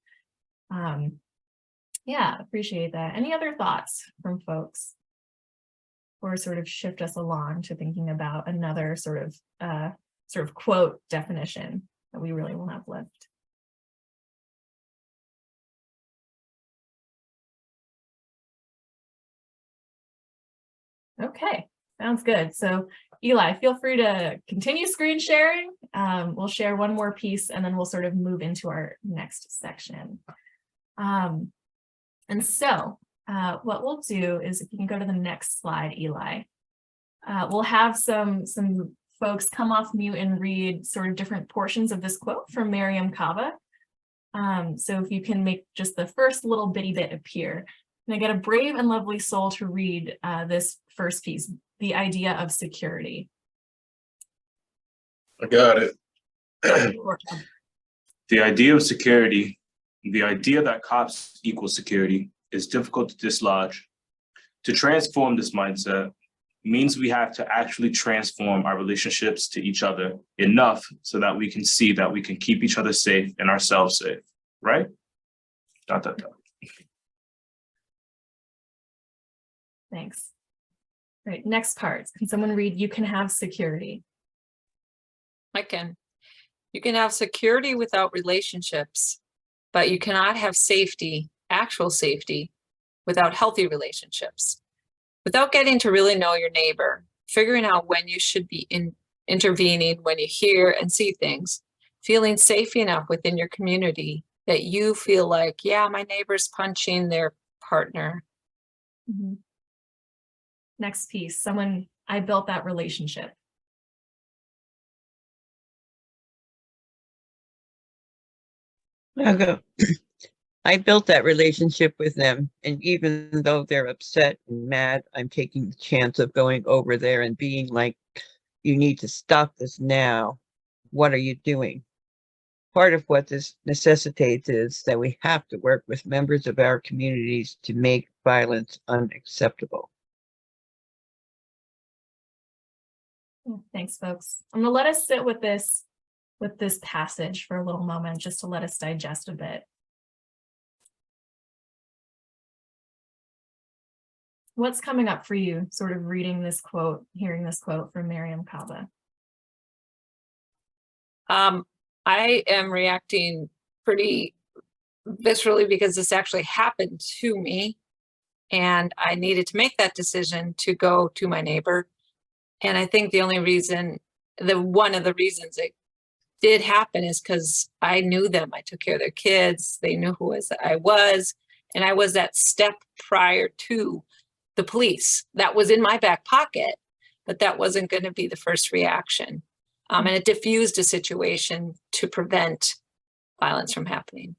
Yeah, appreciate that. Any other thoughts from folks? Or sort of shift us along to thinking about another sort of quote definition that we really will have left. Okay, sounds good. So Eli, feel free to continue screen sharing. We'll share one more piece and then we'll sort of move into our next section. And so what we'll do is, if you can go to the next slide, Eli, we'll have some folks come off mute and read sort of different portions of this quote from Mariame Kaba. So if you can make just the first little bitty bit appear. And I get a brave and lovely soul to read this first piece, the idea of security. I got it. The idea of security, the idea that cops equal security, is difficult to dislodge. To transform this mindset means we have to actually transform our relationships to each other enough so that we can see that we can keep each other safe and ourselves safe, right? Dot, dot, dot. Thanks. Right, next part. Can someone read, you can have security? I can. You can have security without relationships, but you cannot have safety, actual safety, without healthy relationships. Without getting to really know your neighbor, figuring out when you should be intervening, when you hear and see things, feeling safe enough within your community that you feel like, yeah, my neighbor's punching their partner. Next piece, someone, I built that relationship. I'll go. I built that relationship with them, and even though they're upset and mad, I'm taking the chance of going over there and being like, you need to stop this now. What are you doing? Part of what this necessitates is that we have to work with members of our communities to make violence unacceptable. Thanks, folks. I'm gonna let us sit with this passage for a little moment, just to let us digest a bit. What's coming up for you, sort of reading this quote, hearing this quote from Mariame Kaba? I am reacting pretty viscerally because this actually happened to me, and I needed to make that decision to go to my neighbor. And I think the only reason, one of the reasons it did happen is because I knew them. I took care of their kids. They knew who I was. And I was that step prior to the police. That was in my back pocket, but that wasn't going to be the first reaction. And it diffused a situation to prevent violence from happening.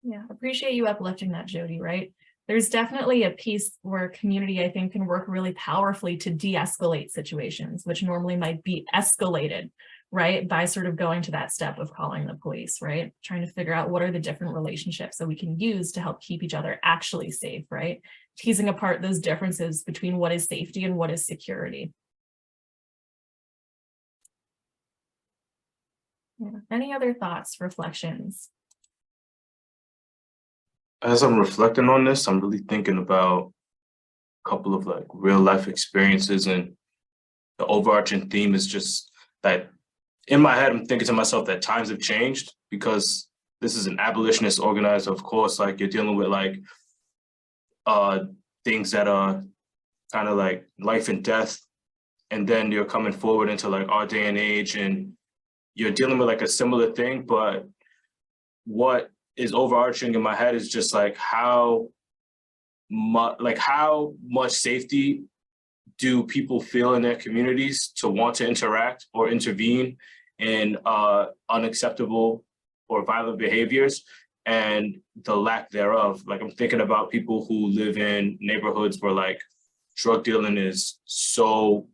Yeah, appreciate you uplifting that, Jody, right? There's definitely a piece where community, I think, can work really powerfully to de-escalate situations, which normally might be escalated, right? By sort of going to that step of calling the police, right? Trying to figure out what are the different relationships that we can use to help keep each other actually safe, right? Teasing apart those differences between what is safety and what is security. Yeah. Any other thoughts, reflections? As I'm reflecting on this, I'm really thinking about a couple of like real life experiences, and the overarching theme is just that in my head, I'm thinking to myself that times have changed because this is an abolitionist organized, of course, like you're dealing with like things that are kind of like life and death. And then you're coming forward into like our day and age and you're dealing with like a similar thing. But what is overarching in my head is just like how much safety do people feel in their communities to want to interact or intervene in unacceptable or violent behaviors and the lack thereof. Like I'm thinking about people who live in neighborhoods where like drug dealing is so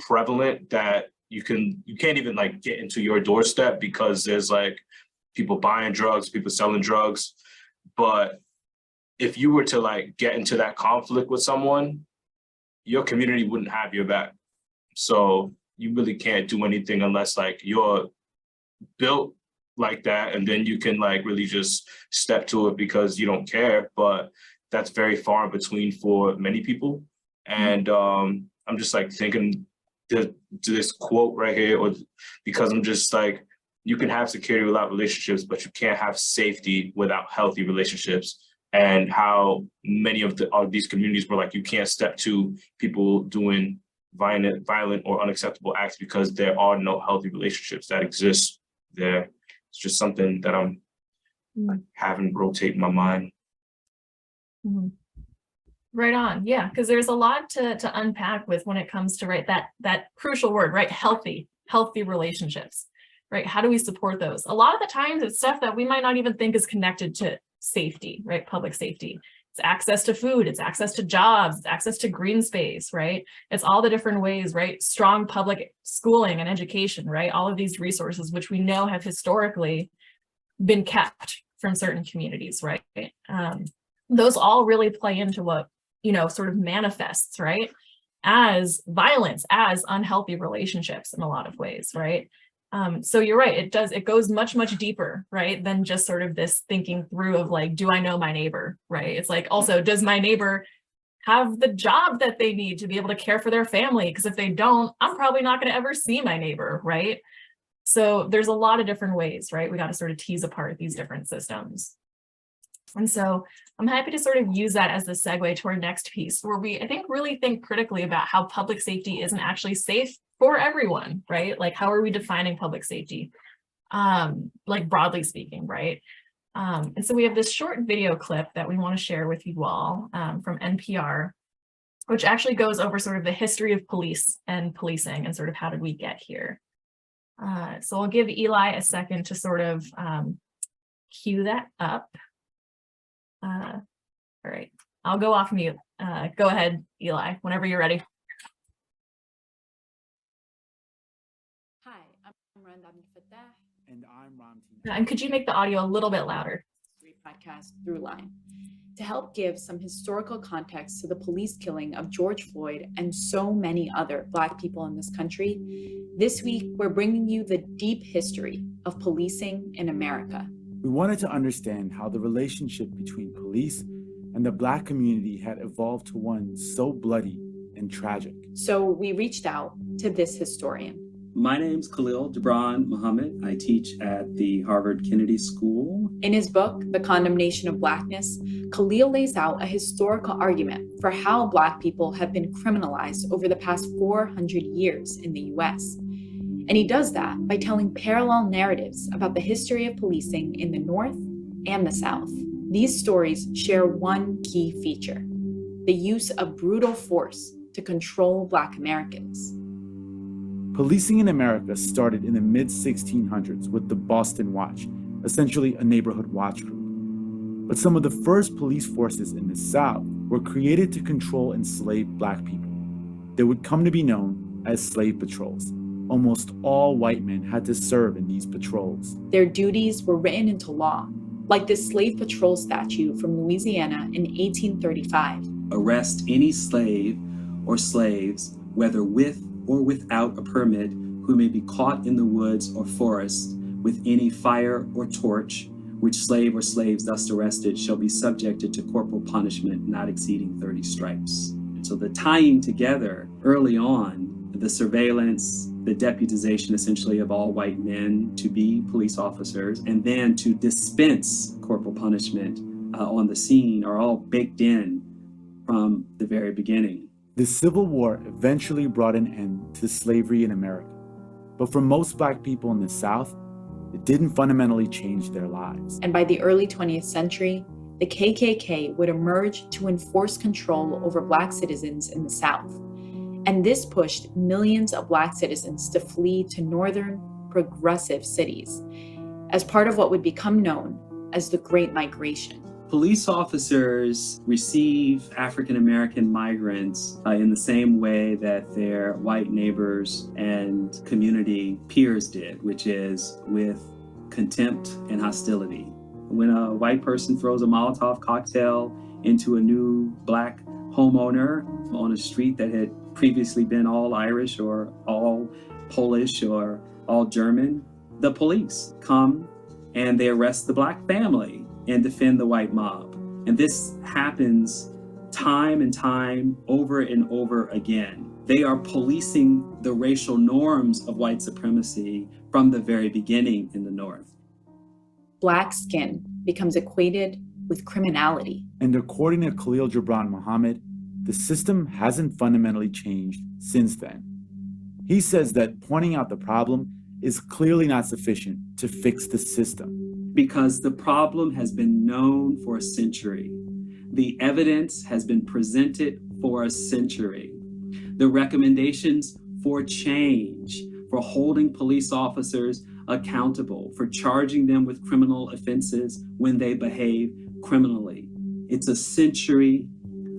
prevalent that you can't even like get into your doorstep because there's like people buying drugs, people selling drugs. But if you were to like get into that conflict with someone, your community wouldn't have your back. So you really can't do anything unless like you're built like that, and then you can like really just step to it because you don't care. But that's very far in between for many people. And I'm just like thinking to this quote right here, or because I'm just like, you can have security without relationships, but you can't have safety without healthy relationships. And how many of these communities were like, you can't step to people doing violent or unacceptable acts because there are no healthy relationships that exist there. It's just something that I'm having rotate in my mind. Right on. Yeah, because there's a lot to unpack with when it comes to that crucial word, right? Healthy relationships, right? How do we support those? A lot of the times it's stuff that we might not even think is connected to safety, right? Public safety. It's access to food, it's access to jobs, it's access to green space, right? It's all the different ways, right? Strong public schooling and education, right? All of these resources, which we know have historically been kept from certain communities, right? Those all really play into what, sort of manifests, right? As violence, as unhealthy relationships in a lot of ways, right? So you're right, it goes much, much deeper, right? Than just sort of this thinking through of like, do I know my neighbor, right? It's like, also, does my neighbor have the job that they need to be able to care for their family? Because if they don't, I'm probably not going to ever see my neighbor, right? So there's a lot of different ways, right? We got to sort of tease apart these different systems. And so I'm happy to sort of use that as the segue to our next piece, where I think really think critically about how public safety isn't actually safe for everyone, right? Like, how are we defining public safety? Like broadly speaking, right? And so we have this short video clip that we want to share with you all from NPR, which actually goes over sort of the history of police and policing and sort of how did we get here. So I'll give Eli a second to sort of cue that up. All right, I'll go off mute. Go ahead, Eli, whenever you're ready. Hi, I'm Randa Abdel Fattah. And I'm Ramtin. And could you make the audio a little bit louder? Podcast Throughline to help give some historical context to the police killing of George Floyd and so many other Black people in this country. This week, we're bringing you the deep history of policing in America. We wanted to understand how the relationship between police and the Black community had evolved to one so bloody and tragic. So we reached out to this historian. My name's Khalil Gibran Muhammad. I teach at the Harvard Kennedy School. In his book, The Condemnation of Blackness, Khalil lays out a historical argument for how Black people have been criminalized over the past 400 years in the US. And he does that by telling parallel narratives about the history of policing in the North and the South. These stories share one key feature: the use of brutal force to control Black Americans. Policing in America started in the mid-1600s with the Boston Watch, essentially a neighborhood watch group. But some of the first police forces in the South were created to control enslaved Black people. They would come to be known as slave patrols. Almost all white men had to serve in these patrols. Their duties were written into law, like this slave patrol statute from Louisiana in 1835. Arrest any slave or slaves, whether with or without a permit, who may be caught in the woods or forests with any fire or torch, which slave or slaves thus arrested shall be subjected to corporal punishment not exceeding 30 stripes. So the tying together early on, the surveillance, the deputization essentially of all white men to be police officers, and then to dispense corporal punishment on the scene are all baked in from the very beginning. The Civil War eventually brought an end to slavery in America. But for most Black people in the South, it didn't fundamentally change their lives. And by the early 20th century, the KKK would emerge to enforce control over Black citizens in the South. And this pushed millions of Black citizens to flee to northern, progressive cities as part of what would become known as the Great Migration. Police officers receive African American migrants in the same way that their white neighbors and community peers did, which is with contempt and hostility. When a white person throws a Molotov cocktail into a new Black homeowner on a street that had previously been all Irish or all Polish or all German, the police come and they arrest the Black family and defend the white mob. And this happens time and time, over and over again. They are policing the racial norms of white supremacy from the very beginning in the North. Black skin becomes equated with criminality. And according to Khalil Gibran Muhammad, the system hasn't fundamentally changed since then. He says that pointing out the problem is clearly not sufficient to fix the system. Because the problem has been known for a century. The evidence has been presented for a century. The recommendations for change, for holding police officers accountable, for charging them with criminal offenses when they behave criminally. It's a century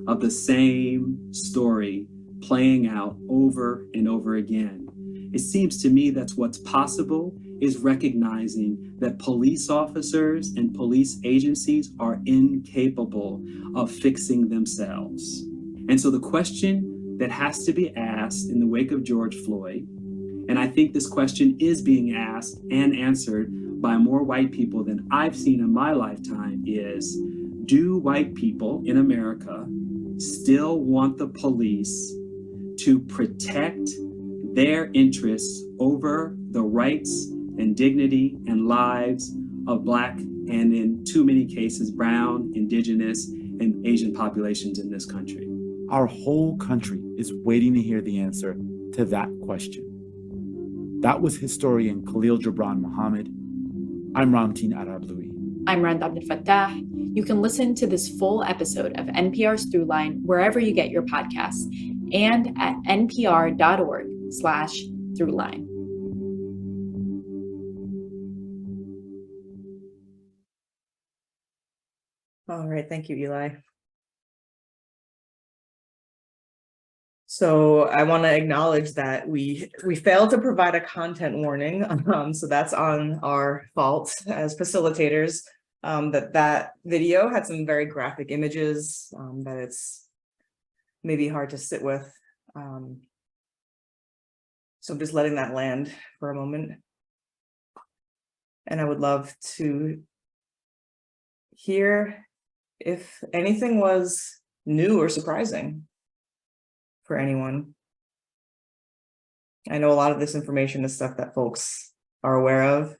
of the same story playing out over and over again. It seems to me that's what's possible, is recognizing that police officers and police agencies are incapable of fixing themselves. And so the question that has to be asked in the wake of George Floyd, and I think this question is being asked and answered by more white people than I've seen in my lifetime, is, do white people in America still want the police to protect their interests over the rights and dignity and lives of Black, and in too many cases, brown, indigenous, and Asian populations in this country? Our whole country is waiting to hear the answer to that question. That was historian Khalil Gibran Muhammad. I'm Ramteen Arablouei. I'm Rand Abdel Fattah. You can listen to this full episode of NPR's Throughline wherever you get your podcasts and at npr.org/throughline. All right, thank you, Eli. So I want to acknowledge that we failed to provide a content warning, so that's on our fault as facilitators. That video had some very graphic images that it's maybe hard to sit with. So I'm just letting that land for a moment. And I would love to hear if anything was new or surprising for anyone. I know a lot of this information is stuff that folks are aware of,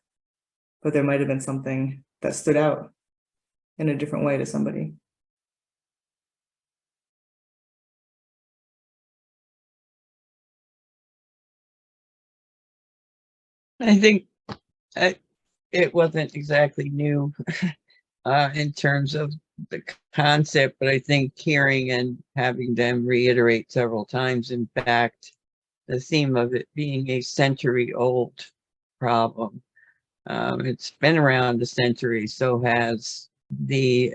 but there might have been something that stood out in a different way to somebody. I think it wasn't exactly new in terms of the concept, but I think hearing and having them reiterate several times, in fact, the theme of it being a century-old problem. It's been around a century, so has the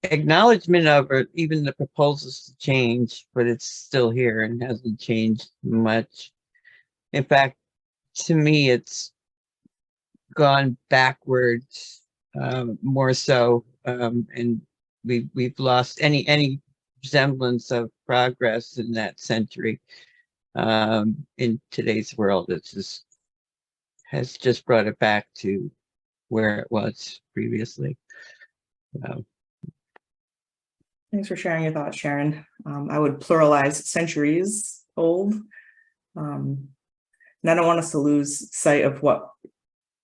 acknowledgement of it, even the proposals to change, but it's still here and hasn't changed much. In fact, to me, it's gone backwards more so, and we've lost any semblance of progress in that century. In today's world, it's has just brought it back to where it was previously. Thanks for sharing your thoughts, Sharon. I would pluralize centuries old. And I don't want us to lose sight of what,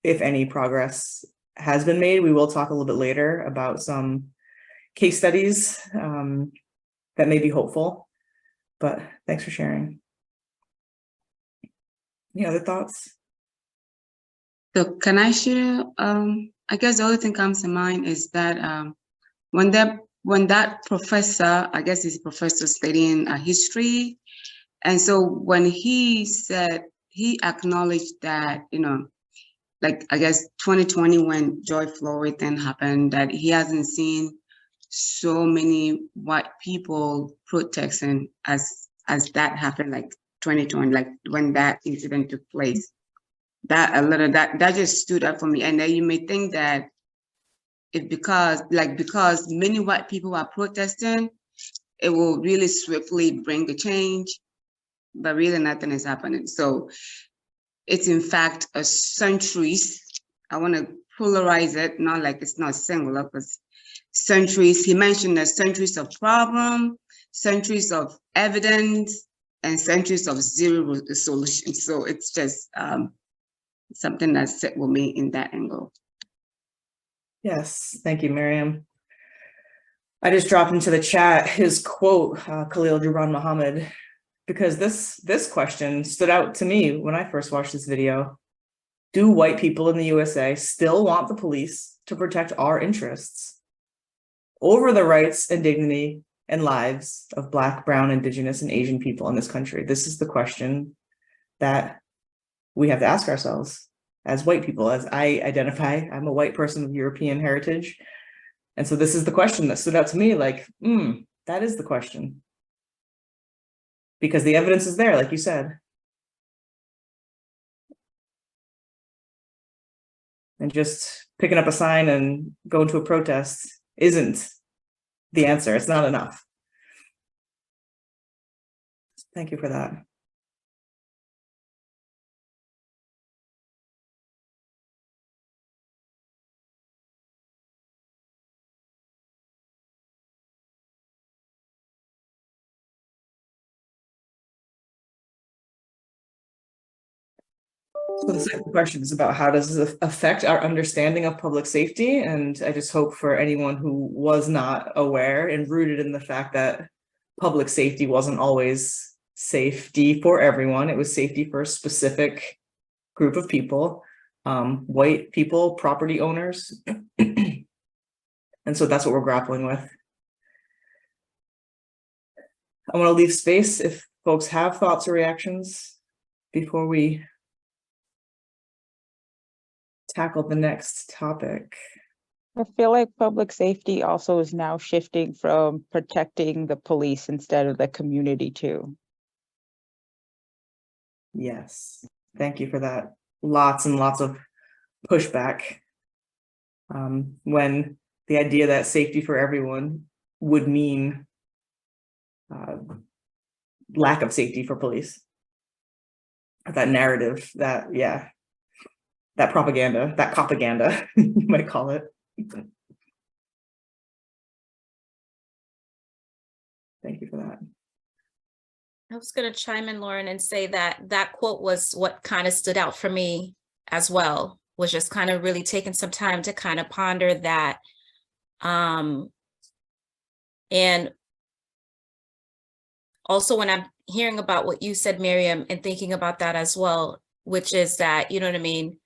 if any, progress has been made. We will talk a little bit later about some case studies that may be hopeful, but thanks for sharing. Any other thoughts? So can I share? I guess the only thing comes to mind is that when that professor, I guess he's a professor studying history, and so when he said, he acknowledged that, you know, like I guess 2020 when George Floyd thing happened, that he hasn't seen so many white people protesting as that happened, like 2020, like when that incident took place. That just stood up for me. And then you may think that because many white people are protesting, it will really swiftly bring a change, but really nothing is happening. So it's in fact a centuries. I want to polarize it, not like it's not singular, because centuries, he mentioned that centuries of problem, centuries of evidence, and centuries of zero solution. So it's just something that set with me in that angle. Yes, thank you, Miriam. I just dropped into the chat his quote, Khalil Gibran Muhammad, because this question stood out to me when I first watched this video. Do white people in the USA still want the police to protect our interests over the rights and dignity and lives of Black, Brown, Indigenous, and Asian people in this country? This is the question that we have to ask ourselves as white people. As I identify, I'm a white person of European heritage. And so this is the question that stood out to me, like, that is the question. Because the evidence is there, like you said. And just picking up a sign and going to a protest isn't the answer. It's not enough. Thank you for that. So the second question is about how does this affect our understanding of public safety? And I just hope for anyone who was not aware and rooted in the fact that public safety wasn't always safety for everyone. It was safety for a specific group of people, white people, property owners. And so that's what we're grappling with. I want to leave space if folks have thoughts or reactions before we tackle the next topic. I feel like public safety also is now shifting from protecting the police instead of the community too. Yes, thank you for that. Lots and lots of pushback when the idea that safety for everyone would mean lack of safety for police. That narrative, that, yeah. That propaganda, that copaganda, you might call it. Thank you for that. I was going to chime in, Lauren, and say that that quote was what kind of stood out for me as well, was just kind of really taking some time to kind of ponder that. And also when I'm hearing about what you said, Miriam, and thinking about that as well, which is that, you know what I mean?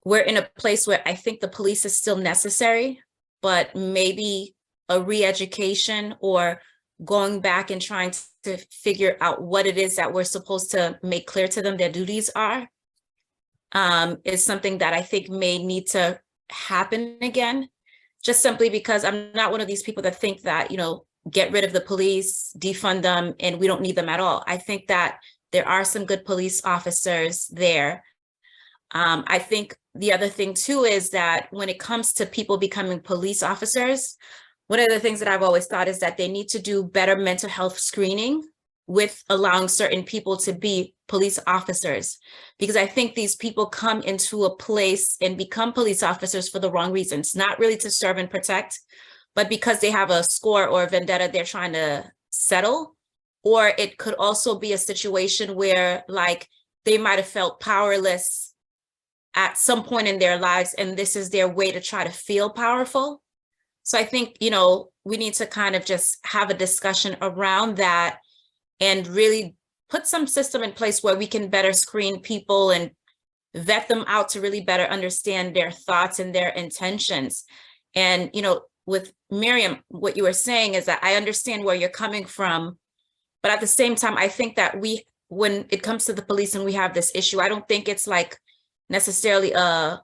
We're in a place where I think the police is still necessary, but maybe a re-education or going back and trying to figure out what it is that we're supposed to make clear to them their duties are, is something that I think may need to happen again, just simply because I'm not one of these people that think that, you know, get rid of the police, defund them, and we don't need them at all. I think that there are some good police officers there. I think the other thing too is that when it comes to people becoming police officers, one of the things that I've always thought is that they need to do better mental health screening with allowing certain people to be police officers, because I think these people come into a place and become police officers for the wrong reasons, not really to serve and protect, but because they have a score or a vendetta they're trying to settle. or it could also be a situation where like they might have felt powerless at some point in their lives, and this is their way to try to feel powerful. So I think, you know, we need to kind of just have a discussion around that and really put some system in place where we can better screen people and vet them out to really better understand their thoughts and their intentions. And, you know, with Miriam, what you were saying is that I understand where you're coming from, but at the same time, I think that when it comes to the police and we have this issue, I don't think it's like necessarily a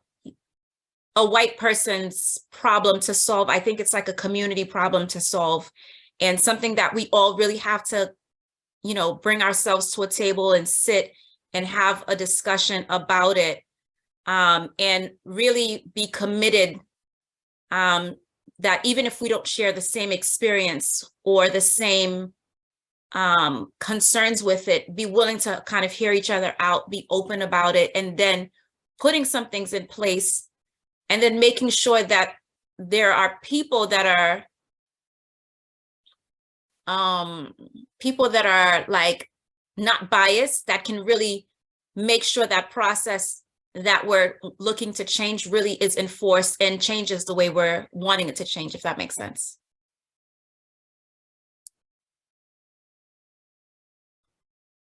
white person's problem to solve. I think it's like a community problem to solve, and something that we all really have to, you know, bring ourselves to a table and sit and have a discussion about it, and really be committed that even if we don't share the same experience or the same concerns with it, be willing to kind of hear each other out, be open about it, and then putting some things in place, and then making sure that there are people that are like not biased, that can really make sure that process that we're looking to change really is enforced and changes the way we're wanting it to change, if that makes sense.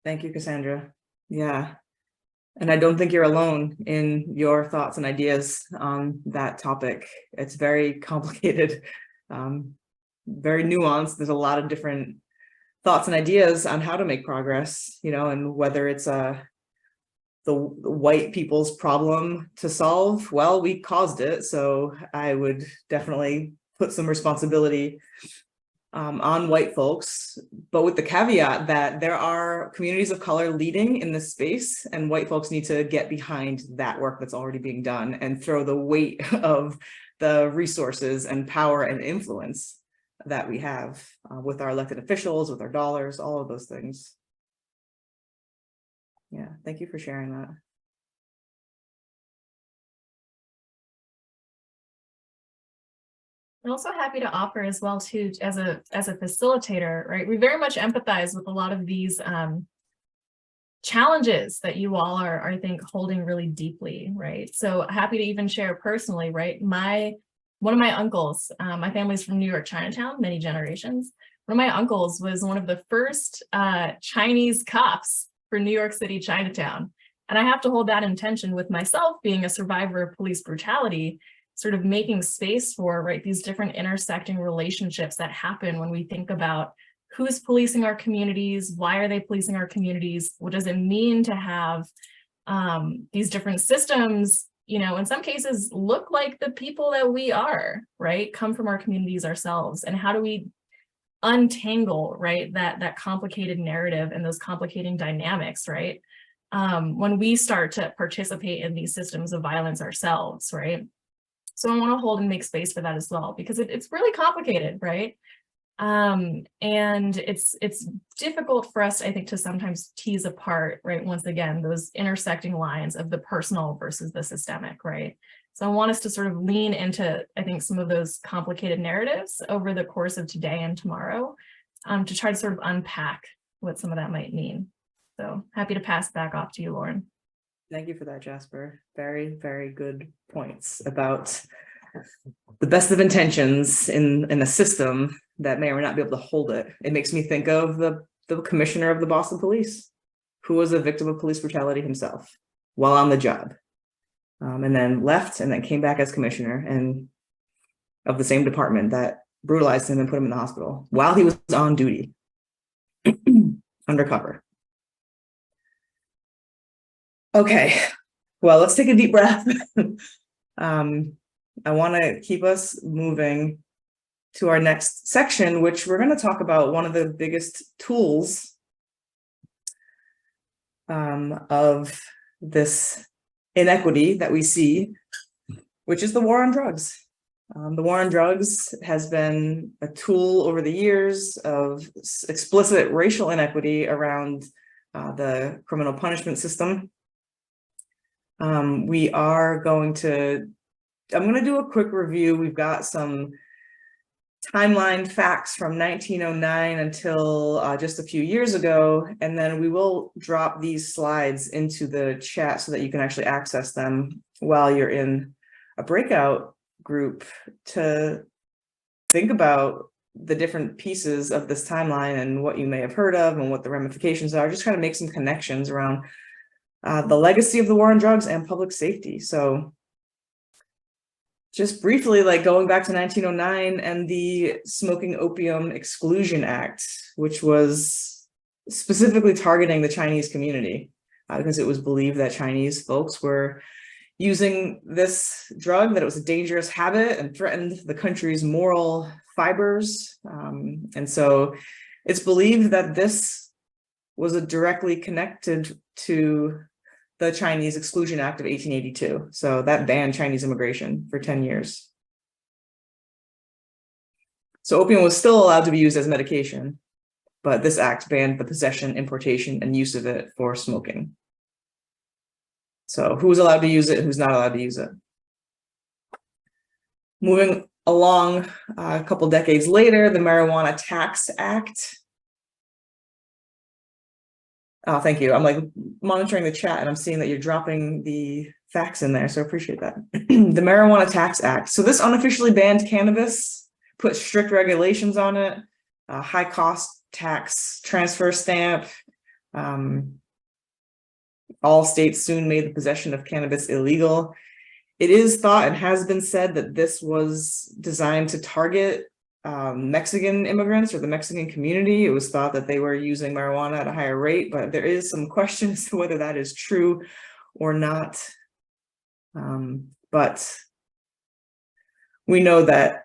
Thank you, Cassandra. Yeah. And I don't think you're alone in your thoughts and ideas on that topic. It's very complicated, very nuanced. There's a lot of different thoughts and ideas on how to make progress, you know, and whether it's the white people's problem to solve. Well, we caused it, so I would definitely put some responsibility on white folks, but with the caveat that there are communities of color leading in this space, and white folks need to get behind that work that's already being done and throw the weight of the resources and power and influence that we have with our elected officials, with our dollars, all of those things. Yeah, thank you for sharing that. I'm also happy to offer as well too, as a facilitator, right? We very much empathize with a lot of these challenges that you all are, I think, holding really deeply, right? So happy to even share personally, right? One of my uncles, my family's from New York, Chinatown, many generations. One of my uncles was one of the first Chinese cops for New York City, Chinatown. And I have to hold that in tension with myself being a survivor of police brutality, sort of making space for, right, these different intersecting relationships that happen when we think about who's policing our communities, why are they policing our communities, what does it mean to have these different systems, you know, in some cases look like the people that we are, right, come from our communities ourselves, and how do we untangle, right, that complicated narrative and those complicating dynamics, right, when we start to participate in these systems of violence ourselves, right? So I want to hold and make space for that as well, because it's really complicated, right? And it's difficult for us, I think, to sometimes tease apart, right, once again, those intersecting lines of the personal versus the systemic, right? So I want us to sort of lean into, I think, some of those complicated narratives over the course of today and tomorrow, to try to sort of unpack what some of that might mean. So happy to pass it back off to you, Lauren. Thank you for that, Jasper. Very, very good points about the best of intentions in a system that may or may not be able to hold it. It makes me think of the commissioner of the Boston Police, who was a victim of police brutality himself while on the job, and then left and then came back as commissioner and of the same department that brutalized him and put him in the hospital while he was on duty, undercover. Okay, well, let's take a deep breath. I want to keep us moving to our next section, which we're going to talk about one of the biggest tools of this inequity that we see, which is the war on drugs. The war on drugs has been a tool over the years of explicit racial inequity around the criminal punishment system. I'm going to do a quick review. We've got some timeline facts from 1909 until just a few years ago, and then we will drop these slides into the chat so that you can actually access them while you're in a breakout group to think about the different pieces of this timeline and what you may have heard of and what the ramifications are. Just kind of make some connections around the legacy of the war on drugs and public safety. So just briefly, like going back to 1909 and the Smoking Opium Exclusion Act, which was specifically targeting the Chinese community because it was believed that Chinese folks were using this drug, that it was a dangerous habit and threatened the country's moral fibers. And so it's believed that this was directly connected to the Chinese Exclusion Act of 1882. So that banned Chinese immigration for 10 years. So opium was still allowed to be used as medication, but this act banned the possession, importation, and use of it for smoking. So who's allowed to use it, who's not allowed to use it? Moving along a couple decades later, the Marijuana Tax Act. Oh, thank you. I'm like monitoring the chat and I'm seeing that you're dropping the facts in there, so I appreciate that. The Marijuana Tax Act. So this unofficially banned cannabis, put strict regulations on it, high cost tax transfer stamp. All states soon made the possession of cannabis illegal. It is thought and has been said that this was designed to target Mexican immigrants or the Mexican community. It was thought that they were using marijuana at a higher rate, but there is some question as to whether that is true or not. But we know that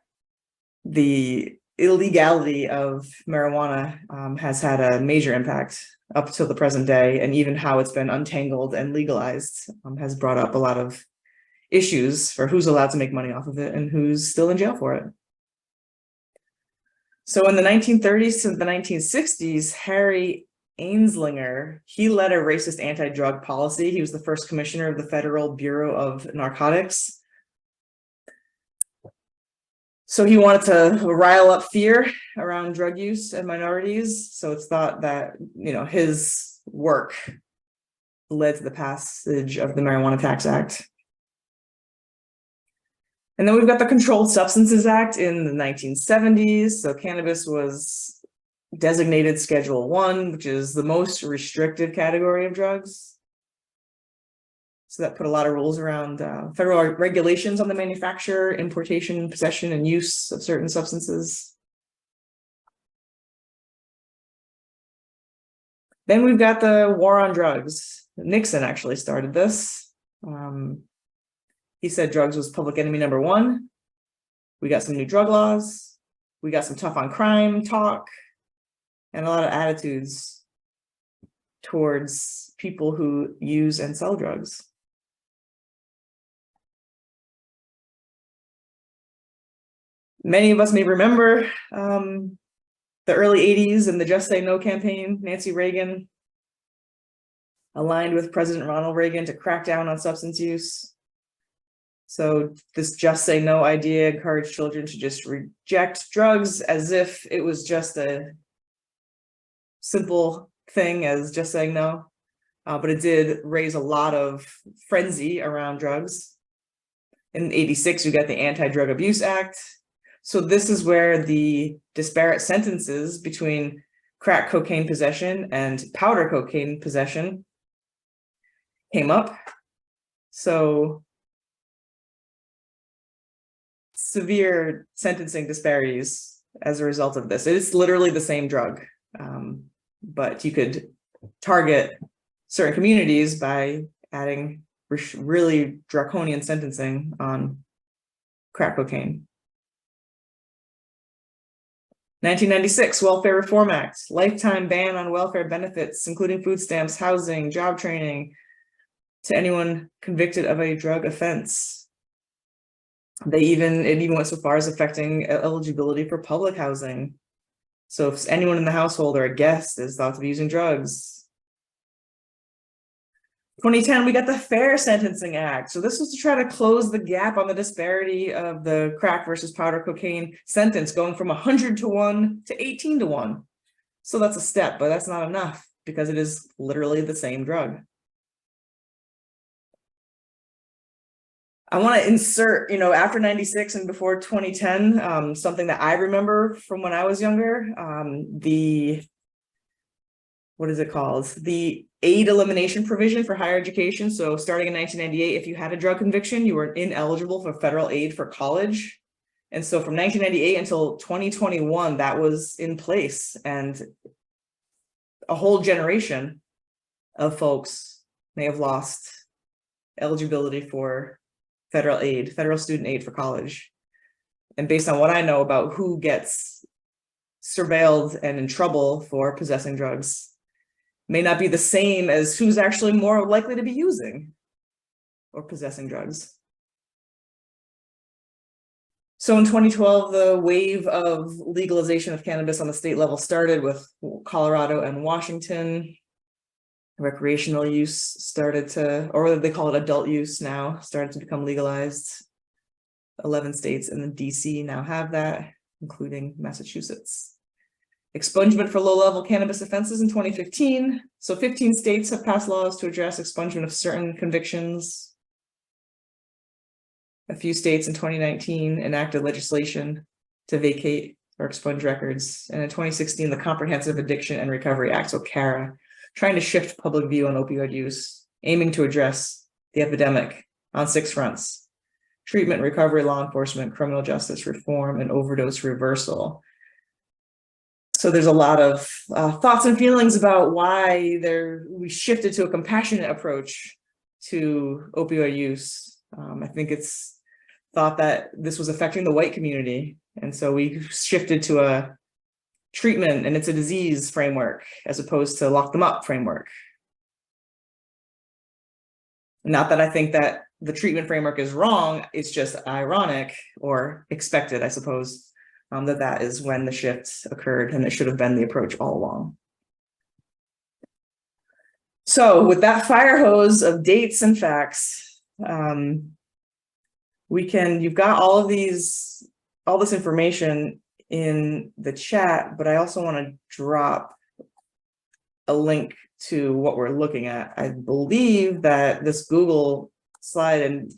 the illegality of marijuana has had a major impact up till the present day, and even how it's been untangled and legalized has brought up a lot of issues for who's allowed to make money off of it and who's still in jail for it. So in the 1930s to the 1960s, Harry Anslinger, he led a racist anti-drug policy. He was the first commissioner of the Federal Bureau of Narcotics. So he wanted to rile up fear around drug use and minorities. So it's thought that, you know, his work led to the passage of the Marijuana Tax Act. And then we've got the Controlled Substances Act in the 1970s. So cannabis was designated Schedule I, which is the most restrictive category of drugs. So that put a lot of rules around federal regulations on the manufacture, importation, possession, and use of certain substances. Then we've got the war on drugs. Nixon actually started this. He said drugs was public enemy #1. We got some new drug laws. We got some tough on crime talk and a lot of attitudes towards people who use and sell drugs. Many of us may remember the early 80s and the Just Say No campaign. Nancy Reagan aligned with President Ronald Reagan to crack down on substance use. So this Just Say No idea encouraged children to just reject drugs as if it was just a simple thing as just saying no. But it did raise a lot of frenzy around drugs. In '86, we got the Anti-Drug Abuse Act. So this is where the disparate sentences between crack cocaine possession and powder cocaine possession came up. So severe sentencing disparities as a result of this. It's literally the same drug, but you could target certain communities by adding really draconian sentencing on crack cocaine. 1996 Welfare Reform Act, lifetime ban on welfare benefits, including food stamps, housing, job training, to anyone convicted of a drug offense. It even went so far as affecting eligibility for public housing. So if anyone in the household or a guest is thought to be using drugs, 2010, we got the Fair Sentencing Act. So this was to try to close the gap on the disparity of the crack versus powder cocaine sentence, going from 100 to 1 to 18 to 1. So that's a step, but that's not enough because it is literally the same drug. I want to insert, after 96 and before 2010, something that I remember from when I was younger, what is it called? The aid elimination provision for higher education. So starting in 1998, if you had a drug conviction, you were ineligible for federal aid for college. And so from 1998 until 2021, that was in place. And a whole generation of folks may have lost eligibility for federal aid, federal student aid for college. And based on what I know about who gets surveilled and in trouble for possessing drugs, may not be the same as who's actually more likely to be using or possessing drugs. So in 2012, the wave of legalization of cannabis on the state level started with Colorado and Washington. Recreational use started to, or they call it adult use now, started to become legalized. 11 states and then DC now have that, including Massachusetts. Expungement for low-level cannabis offenses in 2015. So 15 states have passed laws to address expungement of certain convictions. A few states in 2019 enacted legislation to vacate or expunge records. And in 2016, the Comprehensive Addiction and Recovery Act, so CARA, trying to shift public view on opioid use, aiming to address the epidemic on 6 fronts: treatment, recovery, law enforcement, criminal justice reform, and overdose reversal. So there's a lot of thoughts and feelings about why we shifted to a compassionate approach to opioid use. I think it's thought that this was affecting the white community. And so we shifted to a treatment and it's a disease framework as opposed to lock them up framework. Not that I think that the treatment framework is wrong, it's just ironic or expected, I suppose. That is when the shift occurred and it should have been the approach all along. So with that fire hose of dates and facts, you've got all this information in the chat, but I also want to drop a link to what we're looking at. I believe that this Google slide, and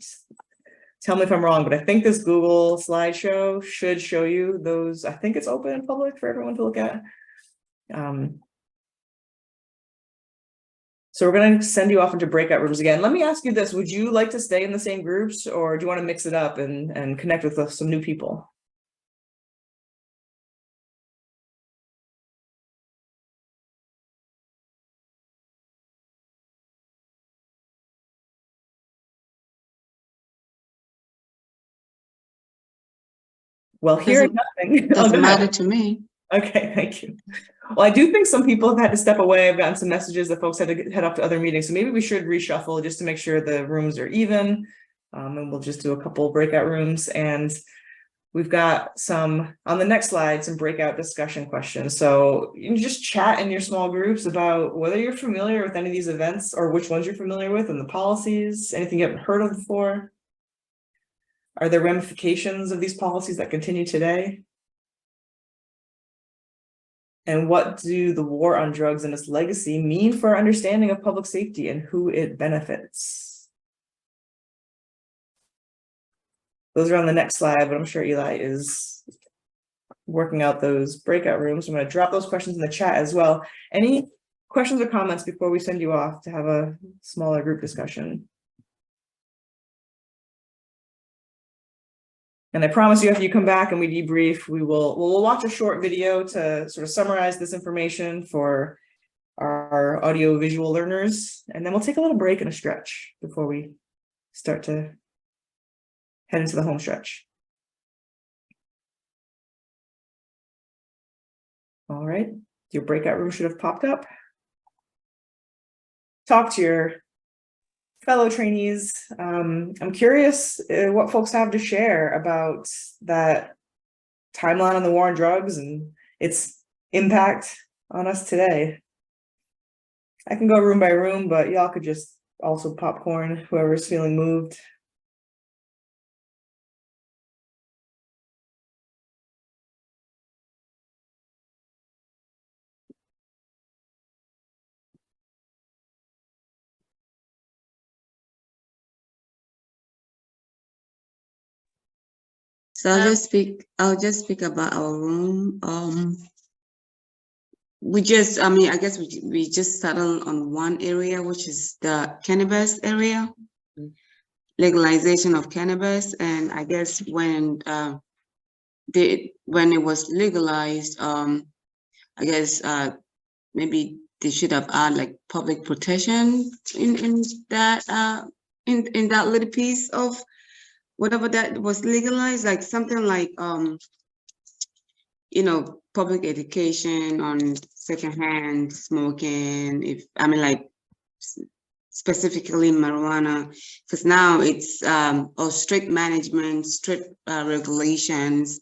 tell me if I'm wrong, but I think this Google slideshow should show you those. I think it's open in public for everyone to look at. So we're going to send you off into breakout rooms again. Let me ask you this. Would you like to stay in the same groups or do you want to mix it up and connect with some new people? Well, hearing nothing. Doesn't matter to me. Okay, thank you. Well, I do think some people have had to step away. I've gotten some messages that folks had to head off to other meetings. So maybe we should reshuffle just to make sure the rooms are even. And we'll just do a couple breakout rooms. And we've got some, on the next slide, some breakout discussion questions. So you can just chat in your small groups about whether you're familiar with any of these events or which ones you're familiar with and the policies, anything you haven't heard of before. Are there ramifications of these policies that continue today? And what do the war on drugs and its legacy mean for our understanding of public safety and who it benefits? Those are on the next slide, but I'm sure Eli is working out those breakout rooms. I'm going to drop those questions in the chat as well. Any questions or comments before we send you off to have a smaller group discussion? And I promise you, after you come back and we debrief, we'll watch a short video to sort of summarize this information for our audio visual learners. And then we'll take a little break and a stretch before we start to head into the home stretch. All right, your breakout room should have popped up. Talk to your fellow trainees. I'm curious what folks have to share about that timeline on the war on drugs and its impact on us today. I can go room by room, but y'all could just also popcorn, whoever's feeling moved. So I'll just speak about our room. I mean, I guess we just settled on one area, which is the cannabis area, legalization of cannabis. And I guess when it was legalized, I guess maybe they should have added like public protection in that in that little piece of whatever that was legalized, like something like public education on secondhand smoking, like specifically marijuana, because now it's strict management, strict regulations,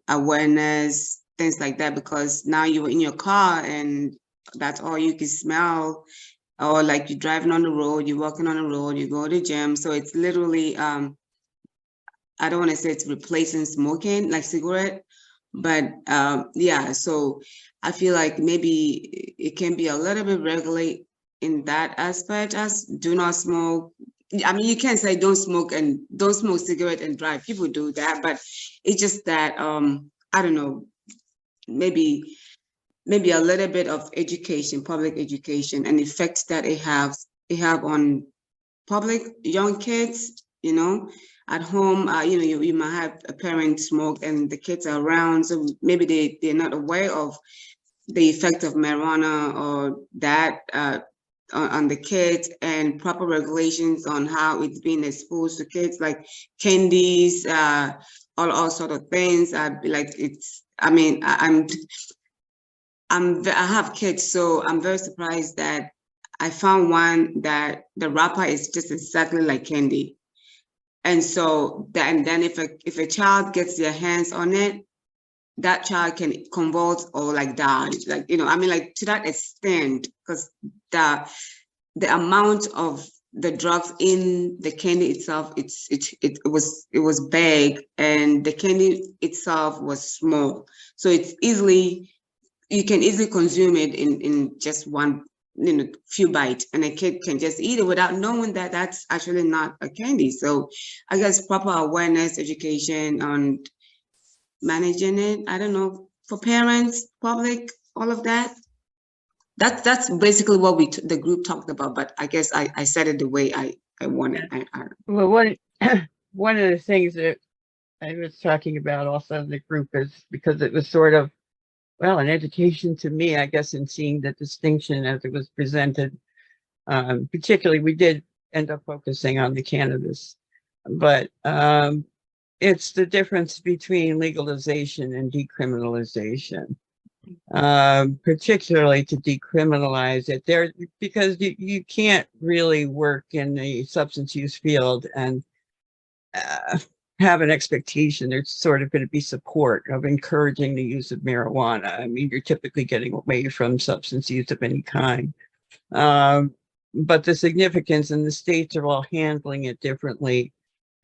awareness, things like that, because now you're in your car and that's all you can smell, or like you're driving on the road, you're walking on the road, you go to the gym. So it's literally, I don't want to say it's replacing smoking like cigarette, but yeah, so I feel like maybe it can be a little bit regulate in that aspect, as do not smoke. I mean, you can't say don't smoke cigarette and drive. People do that, but it's just that I don't know, maybe a little bit of education, public education, and effects that it have on public young kids, at home. You might have a parent smoke and the kids are around, so maybe they're not aware of the effect of marijuana or that on the kids, and proper regulations on how it's being exposed to kids, like candies, all sort of things. I have kids, so I'm very surprised that I found one that the wrapper is just exactly like candy. And so then if a child gets their hands on it, that child can convulse or like die, like, to that extent, because the amount of the drugs in the candy itself, it was big, and the candy itself was small. So you can easily consume it in just one, few bites, and a kid can just eat it without knowing that that's actually not a candy. So I guess proper awareness, education on managing it, I don't know, for parents, public, all of that. That's basically what the group talked about, but I guess I said it the way I wanted. Well, one of the things that I was talking about also in the group is because it was sort of, well, an education to me, I guess, in seeing the distinction as it was presented. Particularly, we did end up focusing on the cannabis, but it's the difference between legalization and decriminalization. Particularly to decriminalize it there, because you can't really work in the substance use field and have an expectation there's sort of going to be support of encouraging the use of marijuana. I mean, you're typically getting away from substance use of any kind. But the significance, and the states are all handling it differently,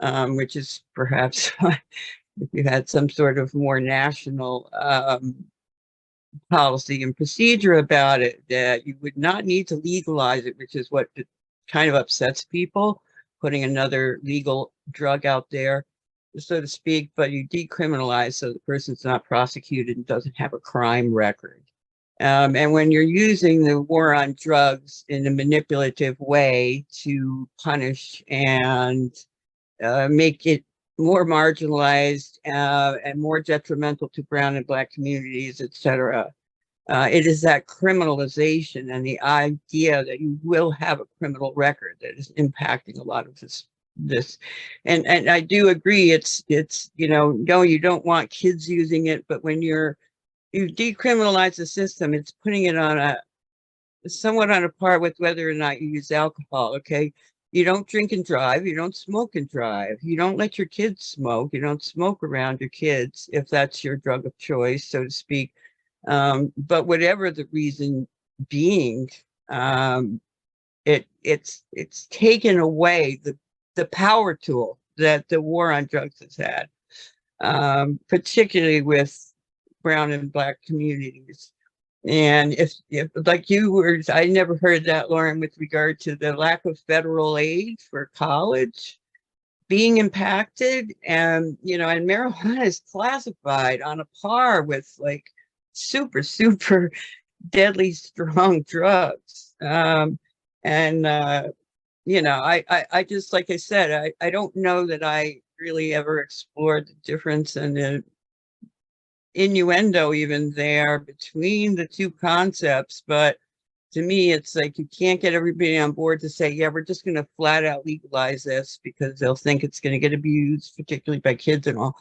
which is perhaps if you had some sort of more national policy and procedure about it, that you would not need to legalize it, which is what kind of upsets people, putting another legal drug out there, so to speak, but you decriminalize so the person's not prosecuted and doesn't have a crime record. And when you're using the war on drugs in a manipulative way to punish and make it more marginalized and more detrimental to brown and Black communities, etc. It is that criminalization and the idea that you will have a criminal record that is impacting a lot of this. And I do agree, it's no, you don't want kids using it, but when you decriminalize the system, it's putting it on somewhat on a par with whether or not you use alcohol. Okay, you don't drink and drive, you don't smoke and drive, you don't let your kids smoke, you don't smoke around your kids if that's your drug of choice, so to speak. But whatever the reason being, it's taken away the power tool that the war on drugs has had, particularly with brown and Black communities. And if like you were, I never heard that, Lauren, with regard to the lack of federal aid for college being impacted. And, you know, and marijuana is classified on a par with like super, super deadly strong drugs. You know, I just, like I said, I don't know that I really ever explored the difference and the innuendo even there between the two concepts. But to me, it's like you can't get everybody on board to say, yeah, we're just going to flat out legalize this because they'll think it's going to get abused, particularly by kids and all.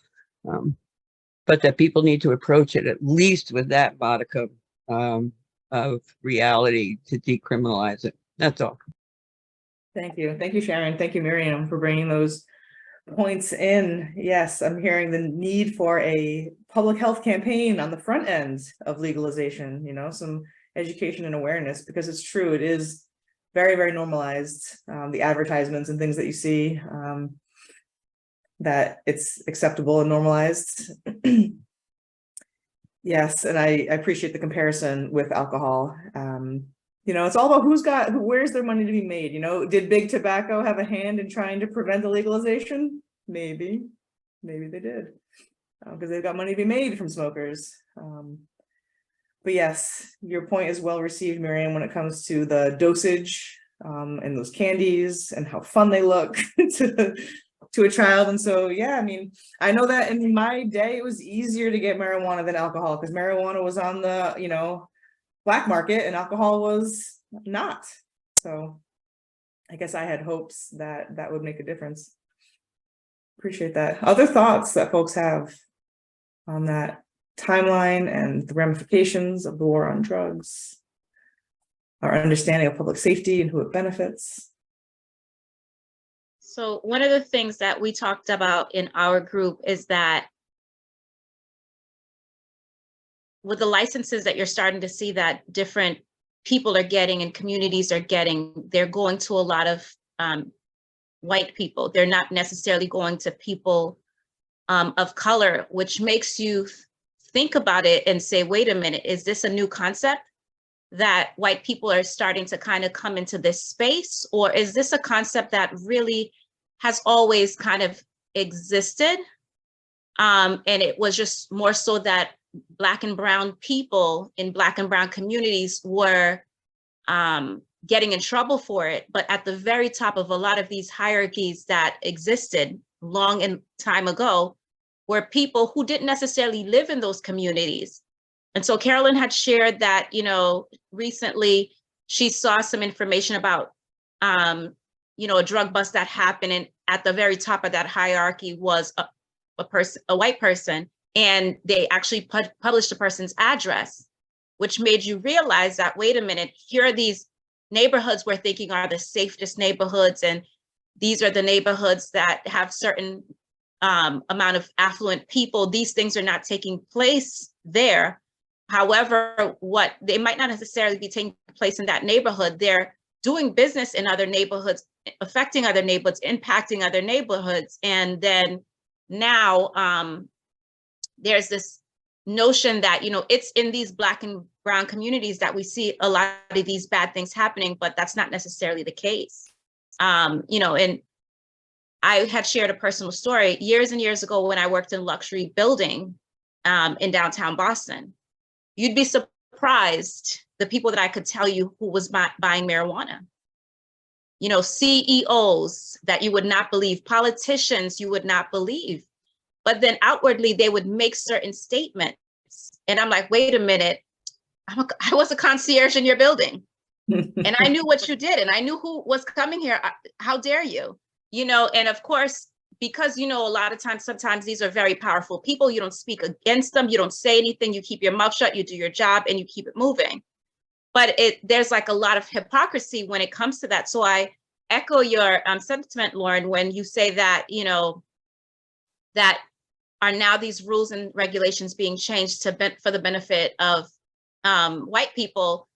But that people need to approach it at least with that modicum of reality to decriminalize it. That's all. Thank you. Thank you, Sharon. Thank you, Miriam, for bringing those points in. Yes, I'm hearing the need for a public health campaign on the front end of legalization, you know, some education and awareness, because it's true, it is very, very normalized. The advertisements and things that you see, that it's acceptable and normalized. Yes, and I appreciate the comparison with alcohol. You know, it's all about where's their money to be made. You know, did big tobacco have a hand in trying to prevent the legalization? Maybe they did, because they've got money to be made from smokers. But yes, your point is well received, Miriam, when it comes to the dosage and those candies and how fun they look to a child. And so, yeah, I mean, I know that in my day, it was easier to get marijuana than alcohol, because marijuana was on the, you know, black market and alcohol was not. So I guess I had hopes that that would make a difference. Appreciate that. Other thoughts that folks have on that timeline and the ramifications of the war on drugs, our understanding of public safety and who it benefits? So one of the things that we talked about in our group is that with the licenses that you're starting to see that different people are getting and communities are getting, they're going to a lot of white people. They're not necessarily going to people of color, which makes you think about it and say, wait a minute, is this a new concept that white people are starting to kind of come into this space? Or is this a concept that really has always kind of existed? And it was just more so that Black and brown people in Black and brown communities were getting in trouble for it. But at the very top of a lot of these hierarchies that existed long and time ago were people who didn't necessarily live in those communities. And so Carolyn had shared that, you know, recently she saw some information about, you know, a drug bust that happened, and at the very top of that hierarchy was a white person, and they actually published the person's address, which made you realize that, wait a minute, here are these neighborhoods we're thinking are the safest neighborhoods, and these are the neighborhoods that have certain amount of affluent people. These things are not taking place there. However, what they might not necessarily be taking place in that neighborhood, they're doing business in other neighborhoods, affecting other neighborhoods, impacting other neighborhoods. And then now there's this notion that, you know, it's in these Black and brown communities that we see a lot of these bad things happening, but that's not necessarily the case. You know, and I had shared a personal story years and years ago when I worked in luxury building in downtown Boston. You'd be surprised the people that I could tell you who was buying marijuana. You know, CEOs that you would not believe, politicians you would not believe, but then outwardly they would make certain statements. And I'm like, wait a minute, I was a concierge in your building and I knew what you did and I knew who was coming here. How dare you? You know, and of course, because, you know, a lot of times, sometimes these are very powerful people. You don't speak against them. You don't say anything. You keep your mouth shut. You do your job and you keep it moving. But there's like a lot of hypocrisy when it comes to that. So I echo your sentiment, Lauren, when you say that, you know, that are now these rules and regulations being changed for the benefit of white people.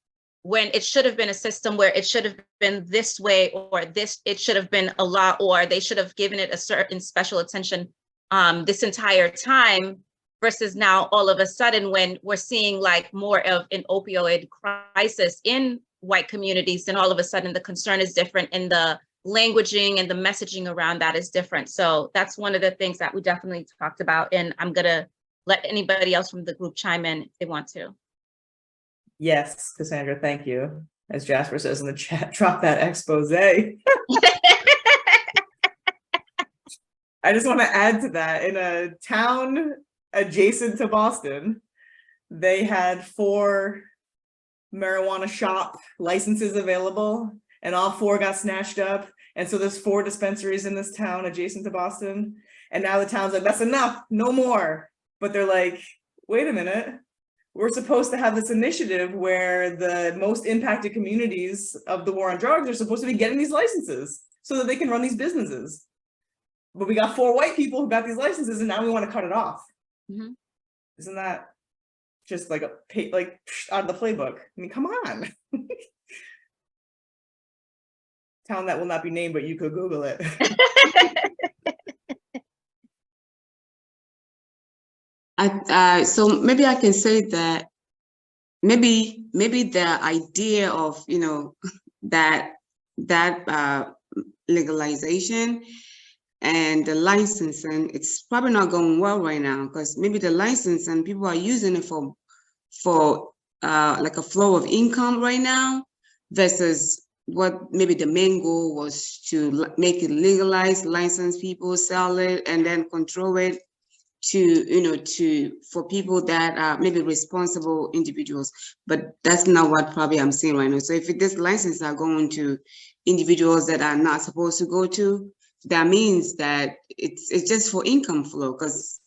when it should have been a system where it should have been this way, or this, it should have been a law, or they should have given it a certain special attention this entire time, versus now all of a sudden when we're seeing like more of an opioid crisis in white communities, then all of a sudden the concern is different and the languaging and the messaging around that is different. So that's one of the things that we definitely talked about, and I'm gonna let anybody else from the group chime in if they want to. Yes, Cassandra, thank you. As Jasper says in the chat, drop that expose. I just want to add to that. In a town adjacent to Boston, they had 4 marijuana shop licenses available, and all 4 got snatched up. And so there's 4 dispensaries in this town adjacent to Boston. And now the town's like, that's enough, no more. But they're like, wait a minute. We're supposed to have this initiative where the most impacted communities of the war on drugs are supposed to be getting these licenses so that they can run these businesses. But we got 4 white people who got these licenses, and now we want to cut it off. Mm-hmm. Isn't that just like out of the playbook? I mean, come on. Town that will not be named, but you could Google it. So maybe I can say that maybe the idea of, you know, that legalization and the licensing, it's probably not going well right now, because maybe the licensing people are using it for like a flow of income right now, versus what maybe the main goal was to make it legalized, license people, sell it, and then control it to, you know, for people that are maybe responsible individuals. But that's not what probably I'm seeing right now. So if this license are going to individuals that are not supposed to go to, that means that it's just for income flow, because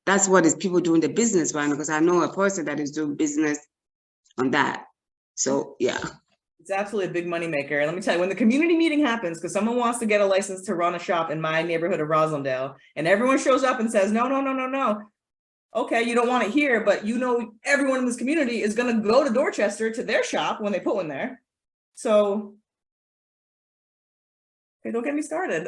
that's what is people doing the business right now, because I know a person that is doing business on that. So yeah. It's absolutely a big money maker. And let me tell you, when the community meeting happens, because someone wants to get a license to run a shop in my neighborhood of Roslindale, and everyone shows up and says, no, no, no, no, no. Okay, you don't want it here, but you know everyone in this community is going to go to Dorchester to their shop when they put one there. So, okay, don't get me started.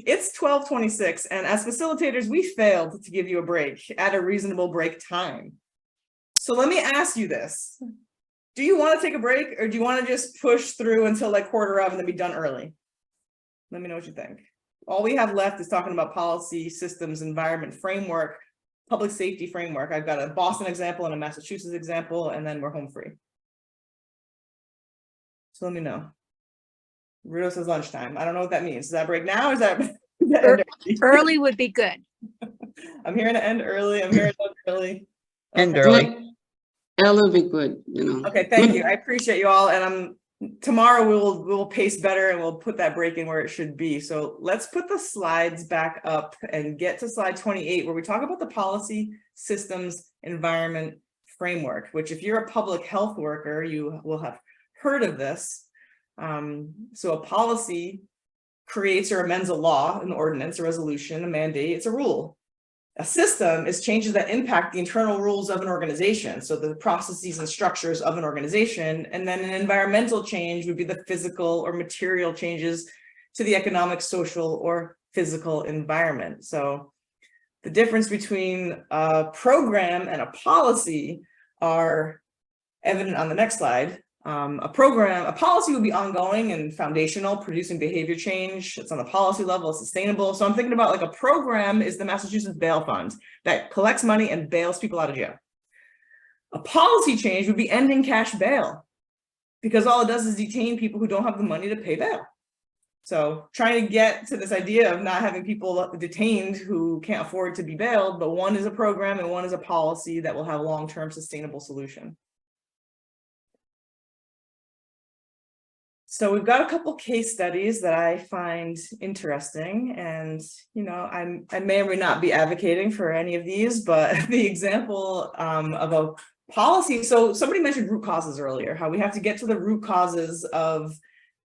It's 12:26, and as facilitators, we failed to give you a break at a reasonable break time. So let me ask you this. Do you want to take a break, or do you want to just push through until like 1:15 and then be done early? Let me know what you think. All we have left is talking about policy, systems, environment, framework, public safety framework. I've got a Boston example and a Massachusetts example, and then we're home free. So let me know. Rudo says lunchtime. I don't know what that means. Does that break now, or is that early would be good? I'm hearing to end early. I'm hearing to end early. End early. It'll be good, you know. Okay, thank you. I appreciate you all. And tomorrow we'll pace better, and we'll put that break in where it should be. So let's put the slides back up and get to slide 28, where we talk about the policy, systems, environment framework, which if you're a public health worker, you will have heard of this. So a policy creates or amends a law, an ordinance, a resolution, a mandate, it's a rule. A system is changes that impact the internal rules of an organization, so the processes and structures of an organization. And then an environmental change would be the physical or material changes to the economic, social, or physical environment. So the difference between a program and a policy are evident on the next slide. A policy would be ongoing and foundational, producing behavior change. It's on the policy level, it's sustainable. So I'm thinking about like a program is the Massachusetts Bail Fund that collects money and bails people out of jail. A policy change would be ending cash bail, because all it does is detain people who don't have the money to pay bail. So trying to get to this idea of not having people detained who can't afford to be bailed, but one is a program and one is a policy that will have a long-term sustainable solution. So we've got a couple case studies that I find interesting, and you know, I may or may not be advocating for any of these, but the example of a policy. So somebody mentioned root causes earlier, how we have to get to the root causes of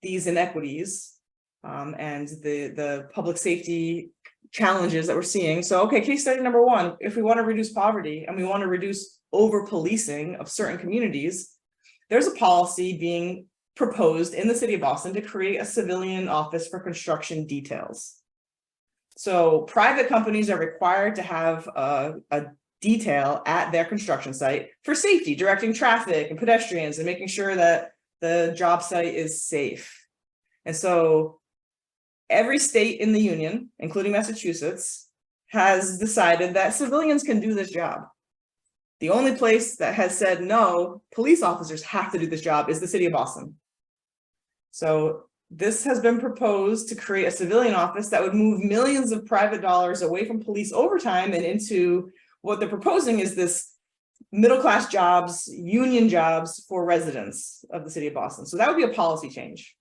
these inequities and the public safety challenges that we're seeing. So, okay, case study number 1, if we want to reduce poverty and we want to reduce over-policing of certain communities, there's a policy being proposed in the city of Boston to create a civilian office for construction details. So private companies are required to have a detail at their construction site for safety, directing traffic and pedestrians and making sure that the job site is safe. And so every state in the union, including Massachusetts, has decided that civilians can do this job. The only place that has said no, police officers have to do this job, is the city of Boston. So this has been proposed to create a civilian office that would move millions of private dollars away from police overtime and into what they're proposing is this middle-class jobs, union jobs for residents of the city of Boston. So that would be a policy change.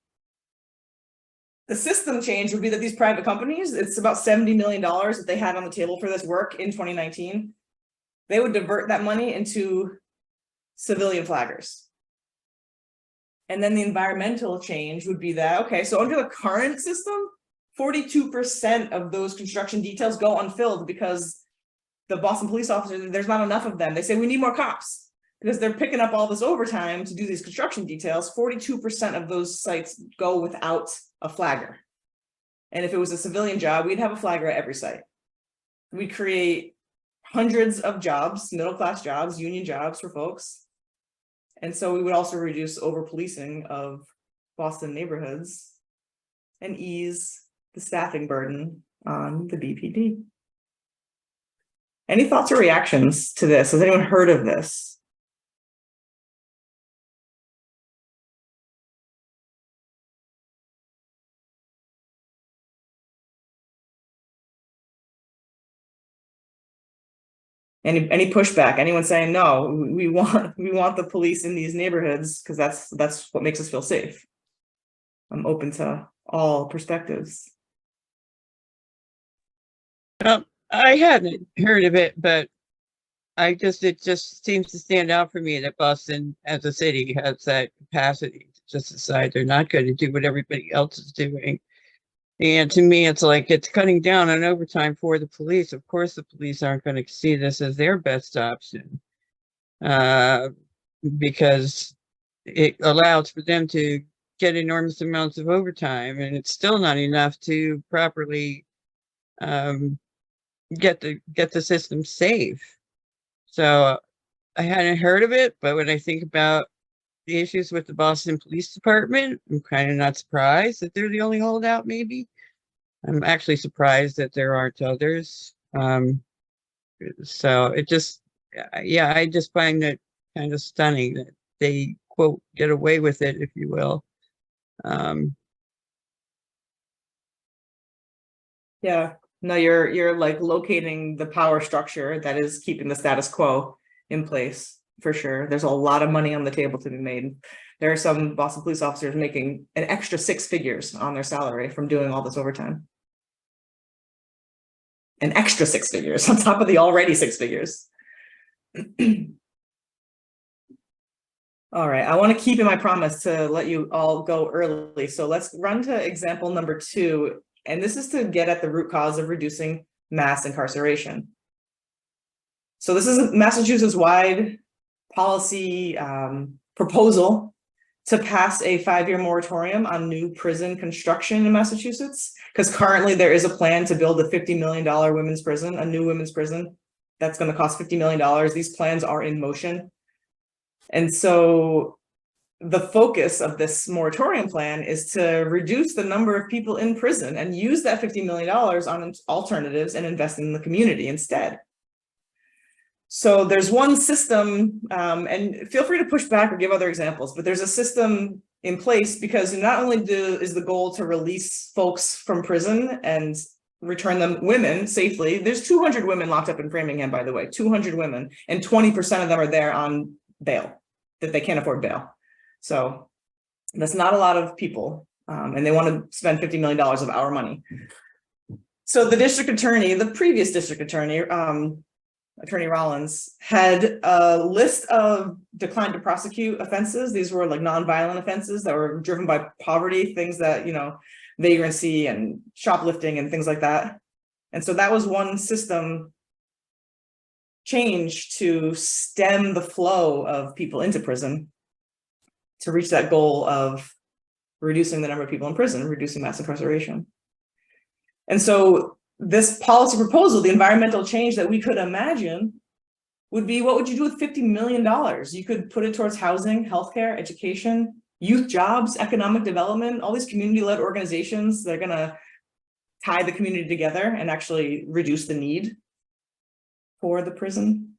The system change would be that these private companies, it's about $70 million that they had on the table for this work in 2019. They would divert that money into civilian flaggers. And then the environmental change would be that, okay, so under the current system, 42% of those construction details go unfilled because the Boston police officers, there's not enough of them. They say we need more cops because they're picking up all this overtime to do these construction details. 42% of those sites go without a flagger. And if it was a civilian job, we'd have a flagger at every site. We'd create hundreds of jobs, middle-class jobs, union jobs for folks. And so we would also reduce over-policing of Boston neighborhoods and ease the staffing burden on the BPD. Any thoughts or reactions to this? Has anyone heard of this? Any pushback? Anyone saying no? We want the police in these neighborhoods because that's what makes us feel safe. I'm open to all perspectives. I hadn't heard of it, but it just seems to stand out for me that Boston as a city has that capacity to just decide they're not going to do what everybody else is doing. And to me, it's like it's cutting down on overtime for the police. Of course, the police aren't going to see this as their best option because it allows for them to get enormous amounts of overtime, and it's still not enough to properly get the system safe. So I hadn't heard of it, but when I think about the issues with the Boston Police Department, I'm kind of not surprised that they're the only holdout, maybe. I'm actually surprised that there aren't others. So it just, yeah, I just find it kind of stunning that they, quote, get away with it, if you will. Yeah, no, you're like locating the power structure that is keeping the status quo in place, for sure. There's a lot of money on the table to be made. There are some Boston police officers making an extra 6 figures on their salary from doing all this overtime. An extra 6 figures on top of the already 6 figures. All right, I want to keep in my promise to let you all go early. So let's run to example number 2. And this is to get at the root cause of reducing mass incarceration. So this is a Massachusetts-wide policy proposal to pass a 5-year moratorium on new prison construction in Massachusetts, because currently there is a plan to build a $50 million women's prison, a new women's prison that's going to cost $50 million. These plans are in motion. And so the focus of this moratorium plan is to reduce the number of people in prison and use that $50 million on alternatives and invest in the community instead. So there's one system, and feel free to push back or give other examples, but there's a system in place because not only is the goal to release folks from prison and return them women safely. There's 200 women locked up in Framingham, by the way, 200 women, and 20% of them are there on bail, that they can't afford bail. So that's not a lot of people, and they want to spend $50 million of our money. So the district attorney, the previous district attorney, Attorney Rollins, had a list of declined to prosecute offenses. These were like nonviolent offenses that were driven by poverty, things that, you know, vagrancy and shoplifting and things like that. And so that was one system change to stem the flow of people into prison. to reach that goal of reducing the number of people in prison, reducing mass incarceration. And so this policy proposal, the environmental change that we could imagine would be, what would you do with $50 million? You could put it towards housing, healthcare, education, youth jobs, economic development, all these community-led organizations that are gonna tie the community together and actually reduce the need for the prison.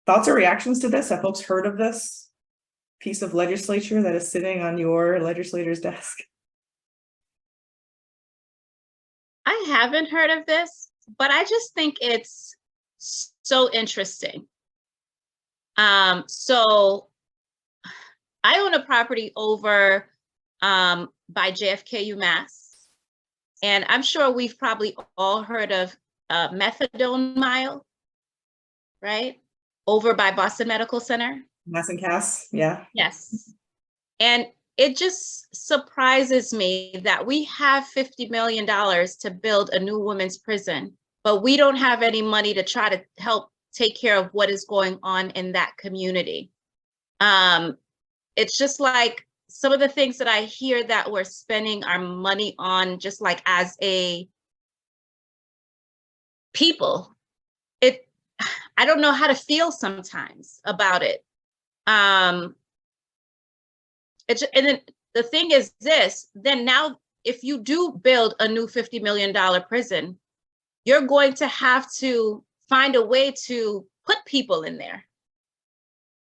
Thoughts or reactions to this? Have folks heard of this piece of legislature that is sitting on your legislator's desk? I haven't heard of this, but I just think it's so interesting. So I own a property over by JFK UMass, and I'm sure we've probably all heard of Methadone Mile, right? Over by Boston Medical Center. Mass and Cass, yeah. Yes. And it just surprises me that we have $50 million to build a new women's prison, but we don't have any money to try to help take care of what is going on in that community. It's just like some of the things that I hear that we're spending our money on, just like as a people, I don't know how to feel sometimes about it. And then the thing is this, then now if you do build a new $50 million prison, you're going to have to find a way to put people in there.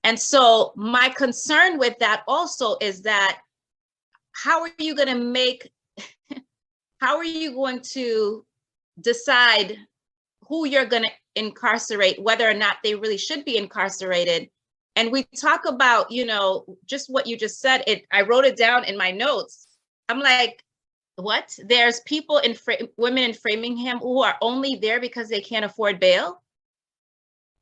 And so my concern with that also is that how are you going to decide who you're going to incarcerate, whether or not they really should be incarcerated? And we talk about, just what you just said, I wrote it down in my notes. I'm like, what? There's people women in Framingham who are only there because they can't afford bail.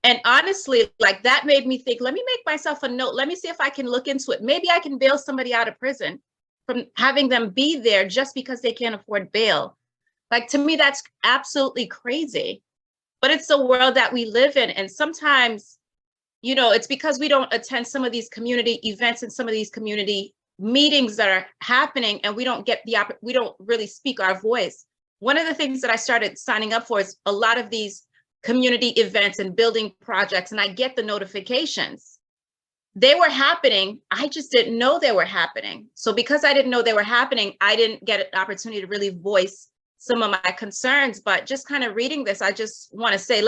And honestly, like that made me think, let me make myself a note. Let me see if I can look into it. Maybe I can bail somebody out of prison from having them be there just because they can't afford bail. Like, to me, that's absolutely crazy. But it's the world that we live in. And sometimes, it's because we don't attend some of these community events and some of these community meetings that are happening, and we don't really speak our voice. One of the things that I started signing up for is a lot of these community events and building projects, and I get the notifications. They were happening. I just didn't know they were happening. So because I didn't know they were happening, I didn't get an opportunity to really voice some of my concerns. But just kind of reading this, I just want to say,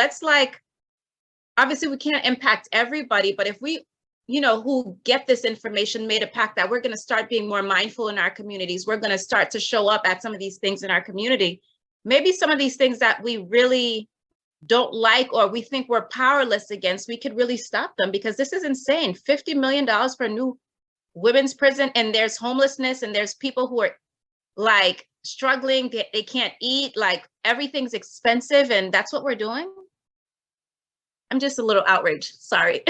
obviously we can't impact everybody, but if we, who get this information, made a pact that we're going to start being more mindful in our communities, we're going to start to show up at some of these things in our community. Maybe some of these things that we really don't like or we think we're powerless against, we could really stop them, because this is insane. $50 million for a new women's prison, and there's homelessness, and there's people who are like struggling, they can't eat, like everything's expensive, and that's what we're doing. I'm just a little outraged, sorry.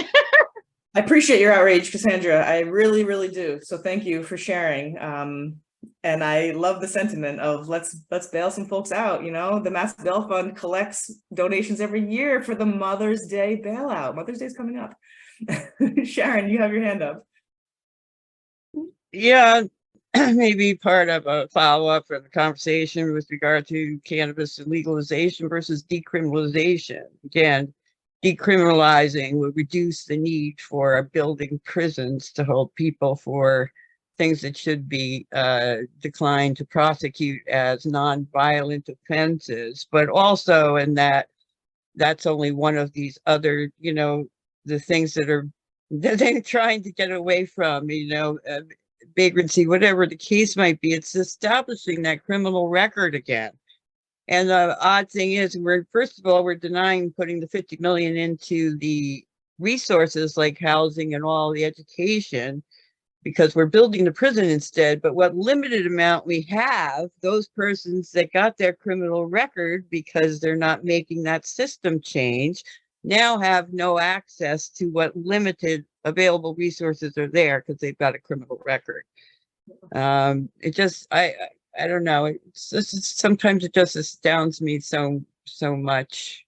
I appreciate your outrage, Cassandra. I really, really do. So thank you for sharing. And I love the sentiment of let's bail some folks out. The Mass Bail Fund collects donations every year for the Mother's Day bailout. Mother's Day is coming up. Sharon, you have your hand up. Yeah, maybe part of a follow-up for the conversation with regard to cannabis legalization versus decriminalization. Again, decriminalizing would reduce the need for building prisons to hold people for things that should be declined to prosecute as non-violent offenses, but also in that's only one of these other, the things that they're trying to get away from, vagrancy, whatever the case might be. It's establishing that criminal record again. And the odd thing is, first of all, we're denying putting the 50 million into the resources like housing and all the education, because we're building the prison instead. But what limited amount we have, those persons that got their criminal record because they're not making that system change, now have no access to what limited available resources are there because they've got a criminal record. I don't know. Sometimes it just astounds me so much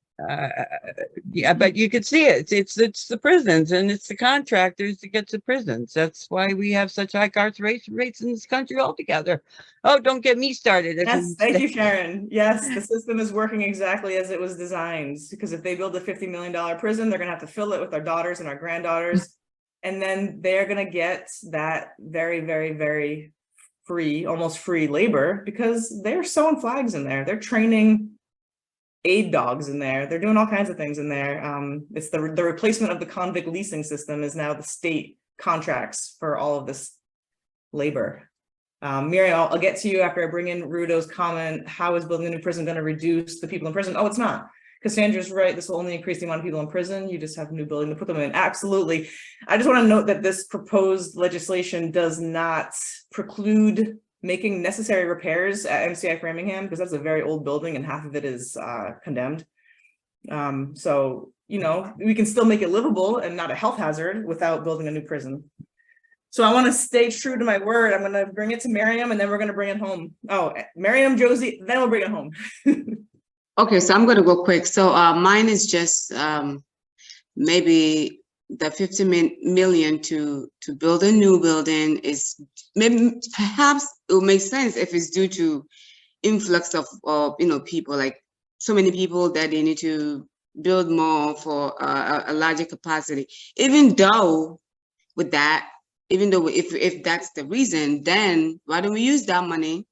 Yeah, but you could see it. It's the prisons and it's the contractors that get to prisons. That's why we have such high incarceration rates in this country altogether. Oh, don't get me started. Yes, thank you, Sharon. Yes, the system is working exactly as it was designed, because if they build a $50 million prison, they're gonna have to fill it with our daughters and our granddaughters. And then they're gonna get that very, very, very free, almost free labor, because they're sewing flags in there. They're training aid dogs in there. They're doing all kinds of things in there. It's the replacement of the convict leasing system is now the state contracts for all of this labor. Miriam, I'll get to you after I bring in Rudo's comment. How is building a new prison going to reduce the people in prison? Oh, it's not. Cassandra's right. This will only increase the amount of people in prison. You just have a new building to put them in. Absolutely. I just want to note that this proposed legislation does not preclude making necessary repairs at MCI Framingham, because that's a very old building and half of it is condemned. So, you know, we can still make it livable and not a health hazard without building a new prison. So I want to stay true to my word. I'm going to bring it to Miriam and then we're going to bring it home. Oh, Miriam, Josie, then we'll bring it home. Okay, so I'm going to go quick. So mine is just maybe the 50 million to build a new building is maybe perhaps it will make sense if it's due to influx of you know, people, like so many people that they need to build more for a larger capacity. Even though with that, even though if that's the reason, then why don't we use that money,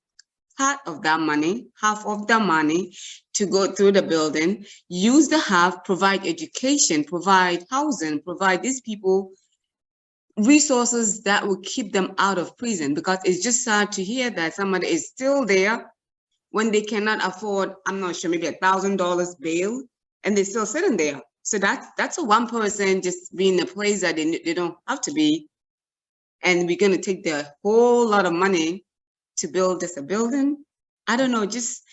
half of that money to go through the building, use the half, provide education, provide housing, provide these people resources that will keep them out of prison, because it's just sad to hear that somebody is still there when they cannot afford, I'm not sure, maybe $1,000 bail, and they're still sitting there. So that's a one person just being in a place that they don't have to be. And we're gonna take the whole lot of money to build just a building. I don't know, it's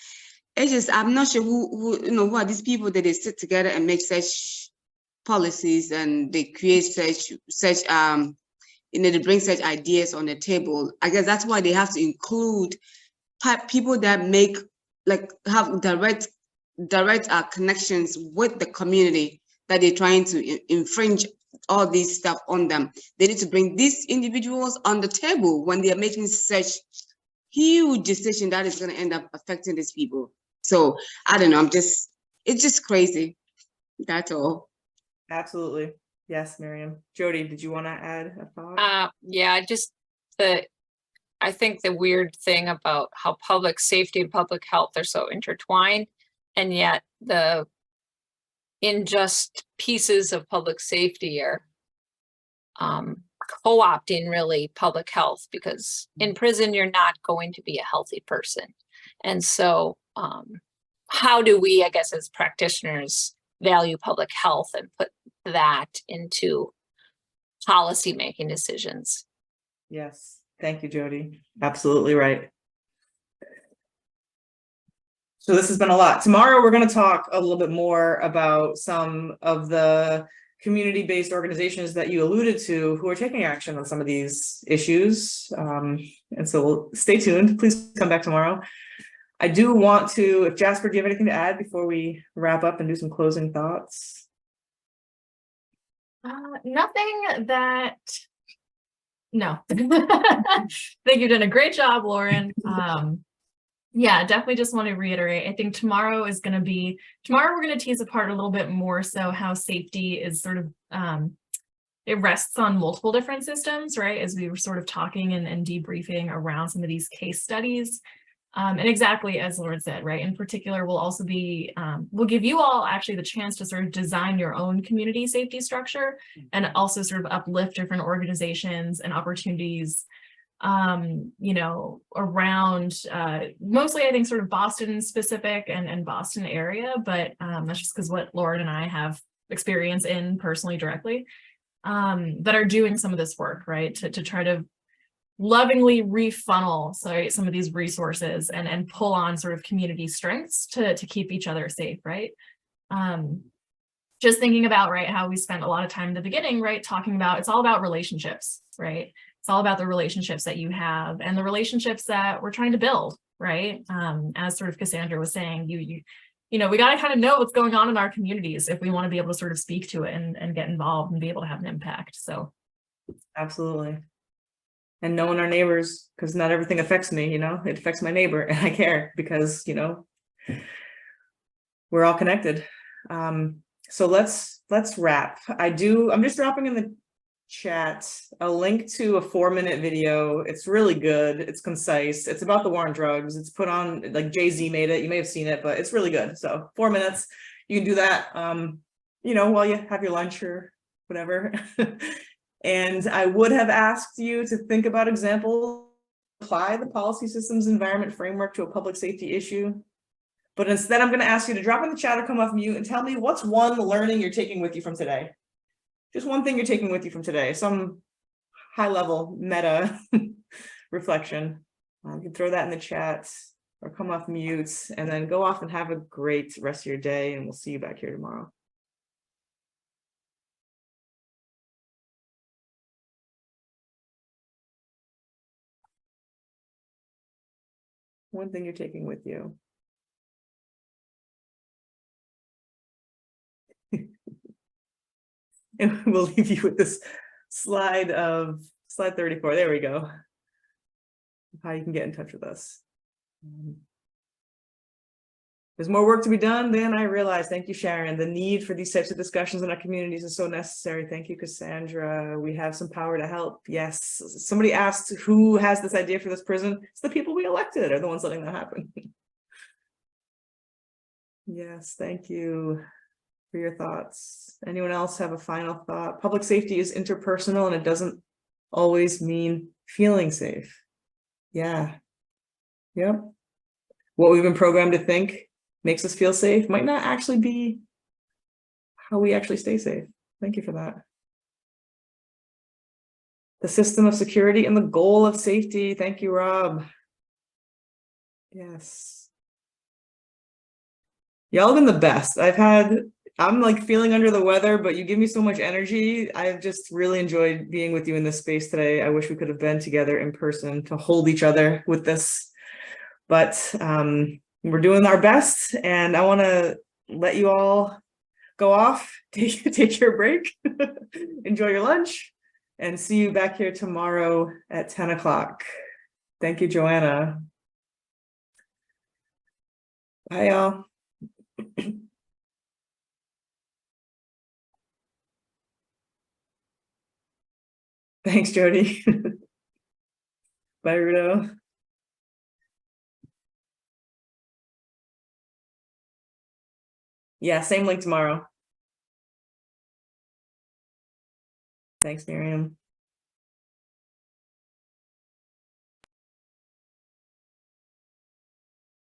just, I'm not sure who you know, who are these people that they sit together and make such policies and they create such you know, they bring such ideas on the table. I guess that's why they have to include people that make, like, have direct connections with the community that they're trying to infringe all these stuff on them. They need to bring these individuals on the table when they are making such huge decision that is going to end up affecting these people. So I don't know, it's just crazy. That's all. Absolutely. Yes, Miriam. Jody, did you want to add a thought? Yeah, I think the weird thing about how public safety and public health are so intertwined, and yet the unjust pieces of public safety are co-opting really public health, because in prison you're not going to be a healthy person. And so how do we, I guess, as practitioners, value public health and put that into policy making decisions? Yes, thank you, Jody. Absolutely right. So this has been a lot. Tomorrow, we're going to talk a little bit more about some of the community-based organizations that you alluded to who are taking action on some of these issues. And so stay tuned. Please come back tomorrow. I do want to, if Jasper, do you have anything to add before we wrap up and do some closing thoughts? Nothing that, no. I think you've done a great job, Lauren. Yeah, definitely just want to reiterate. I think tomorrow we're going to tease apart a little bit more so how safety is sort of, it rests on multiple different systems, right? As we were sort of talking and debriefing around some of these case studies. And exactly as Lauren said, right? In particular, we'll also be, we'll give you all actually the chance to sort of design your own community safety structure and also sort of uplift different organizations and opportunities, you know, around mostly I think sort of Boston specific and Boston area, but that's just because what Lauren and I have experience in personally directly, that are doing some of this work, right? To try to lovingly refunnel some of these resources and pull on sort of community strengths to keep each other safe, right? Just thinking about, right, how we spent a lot of time in the beginning, right, talking about it's all about relationships, right? It's all about the relationships that you have and the relationships that we're trying to build, right? As sort of Cassandra was saying, you know, we got to kind of know what's going on in our communities if we want to be able to sort of speak to it and get involved and be able to have an impact. So Absolutely. And knowing our neighbors, because not everything affects me, you know, it affects my neighbor, and I care because, you know, we're all connected. So let's wrap. I'm just dropping in the chat a link to a 4-minute video. It's really good. It's concise. It's about the war on drugs. It's put on, like, Jay-Z made it. You may have seen it, but it's really good. So 4 minutes, you can do that, you know, while you have your lunch or whatever. And I would have asked you to think about examples, apply the policy systems environment framework to a public safety issue. But instead, I'm going to ask you to drop in the chat or come off mute and tell me what's one learning you're taking with you from today. Just one thing you're taking with you from today, some high level meta reflection. You can throw that in the chat or come off mute and then go off and have a great rest of your day. And we'll see you back here tomorrow. One thing you're taking with you. And we'll leave you with this slide 34. There we go. How you can get in touch with us. There's more work to be done than I realized. Thank you, Sharon. The need for these types of discussions in our communities is so necessary. Thank you, Cassandra. We have some power to help. Yes. Somebody asked who has this idea for this prison. It's the people we elected are the ones letting that happen. Yes, thank you for your thoughts. Anyone else have a final thought? Public safety is interpersonal and it doesn't always mean feeling safe. Yeah. Yep. What we've been programmed to think makes us feel safe might not actually be how we actually stay safe. Thank you for that. The system of security and the goal of safety. Thank you, Rob. Yes. Y'all have been the best. I'm like feeling under the weather, but you give me so much energy. I've just really enjoyed being with you in this space today. I wish we could have been together in person to hold each other with this, but we're doing our best, and I want to let you all go off, take your break, enjoy your lunch, and see you back here tomorrow at 10 o'clock. Thank you, Joanna. Bye, y'all. Thanks, Jody. Bye, Rudo. Yeah, same link tomorrow. Thanks, Miriam.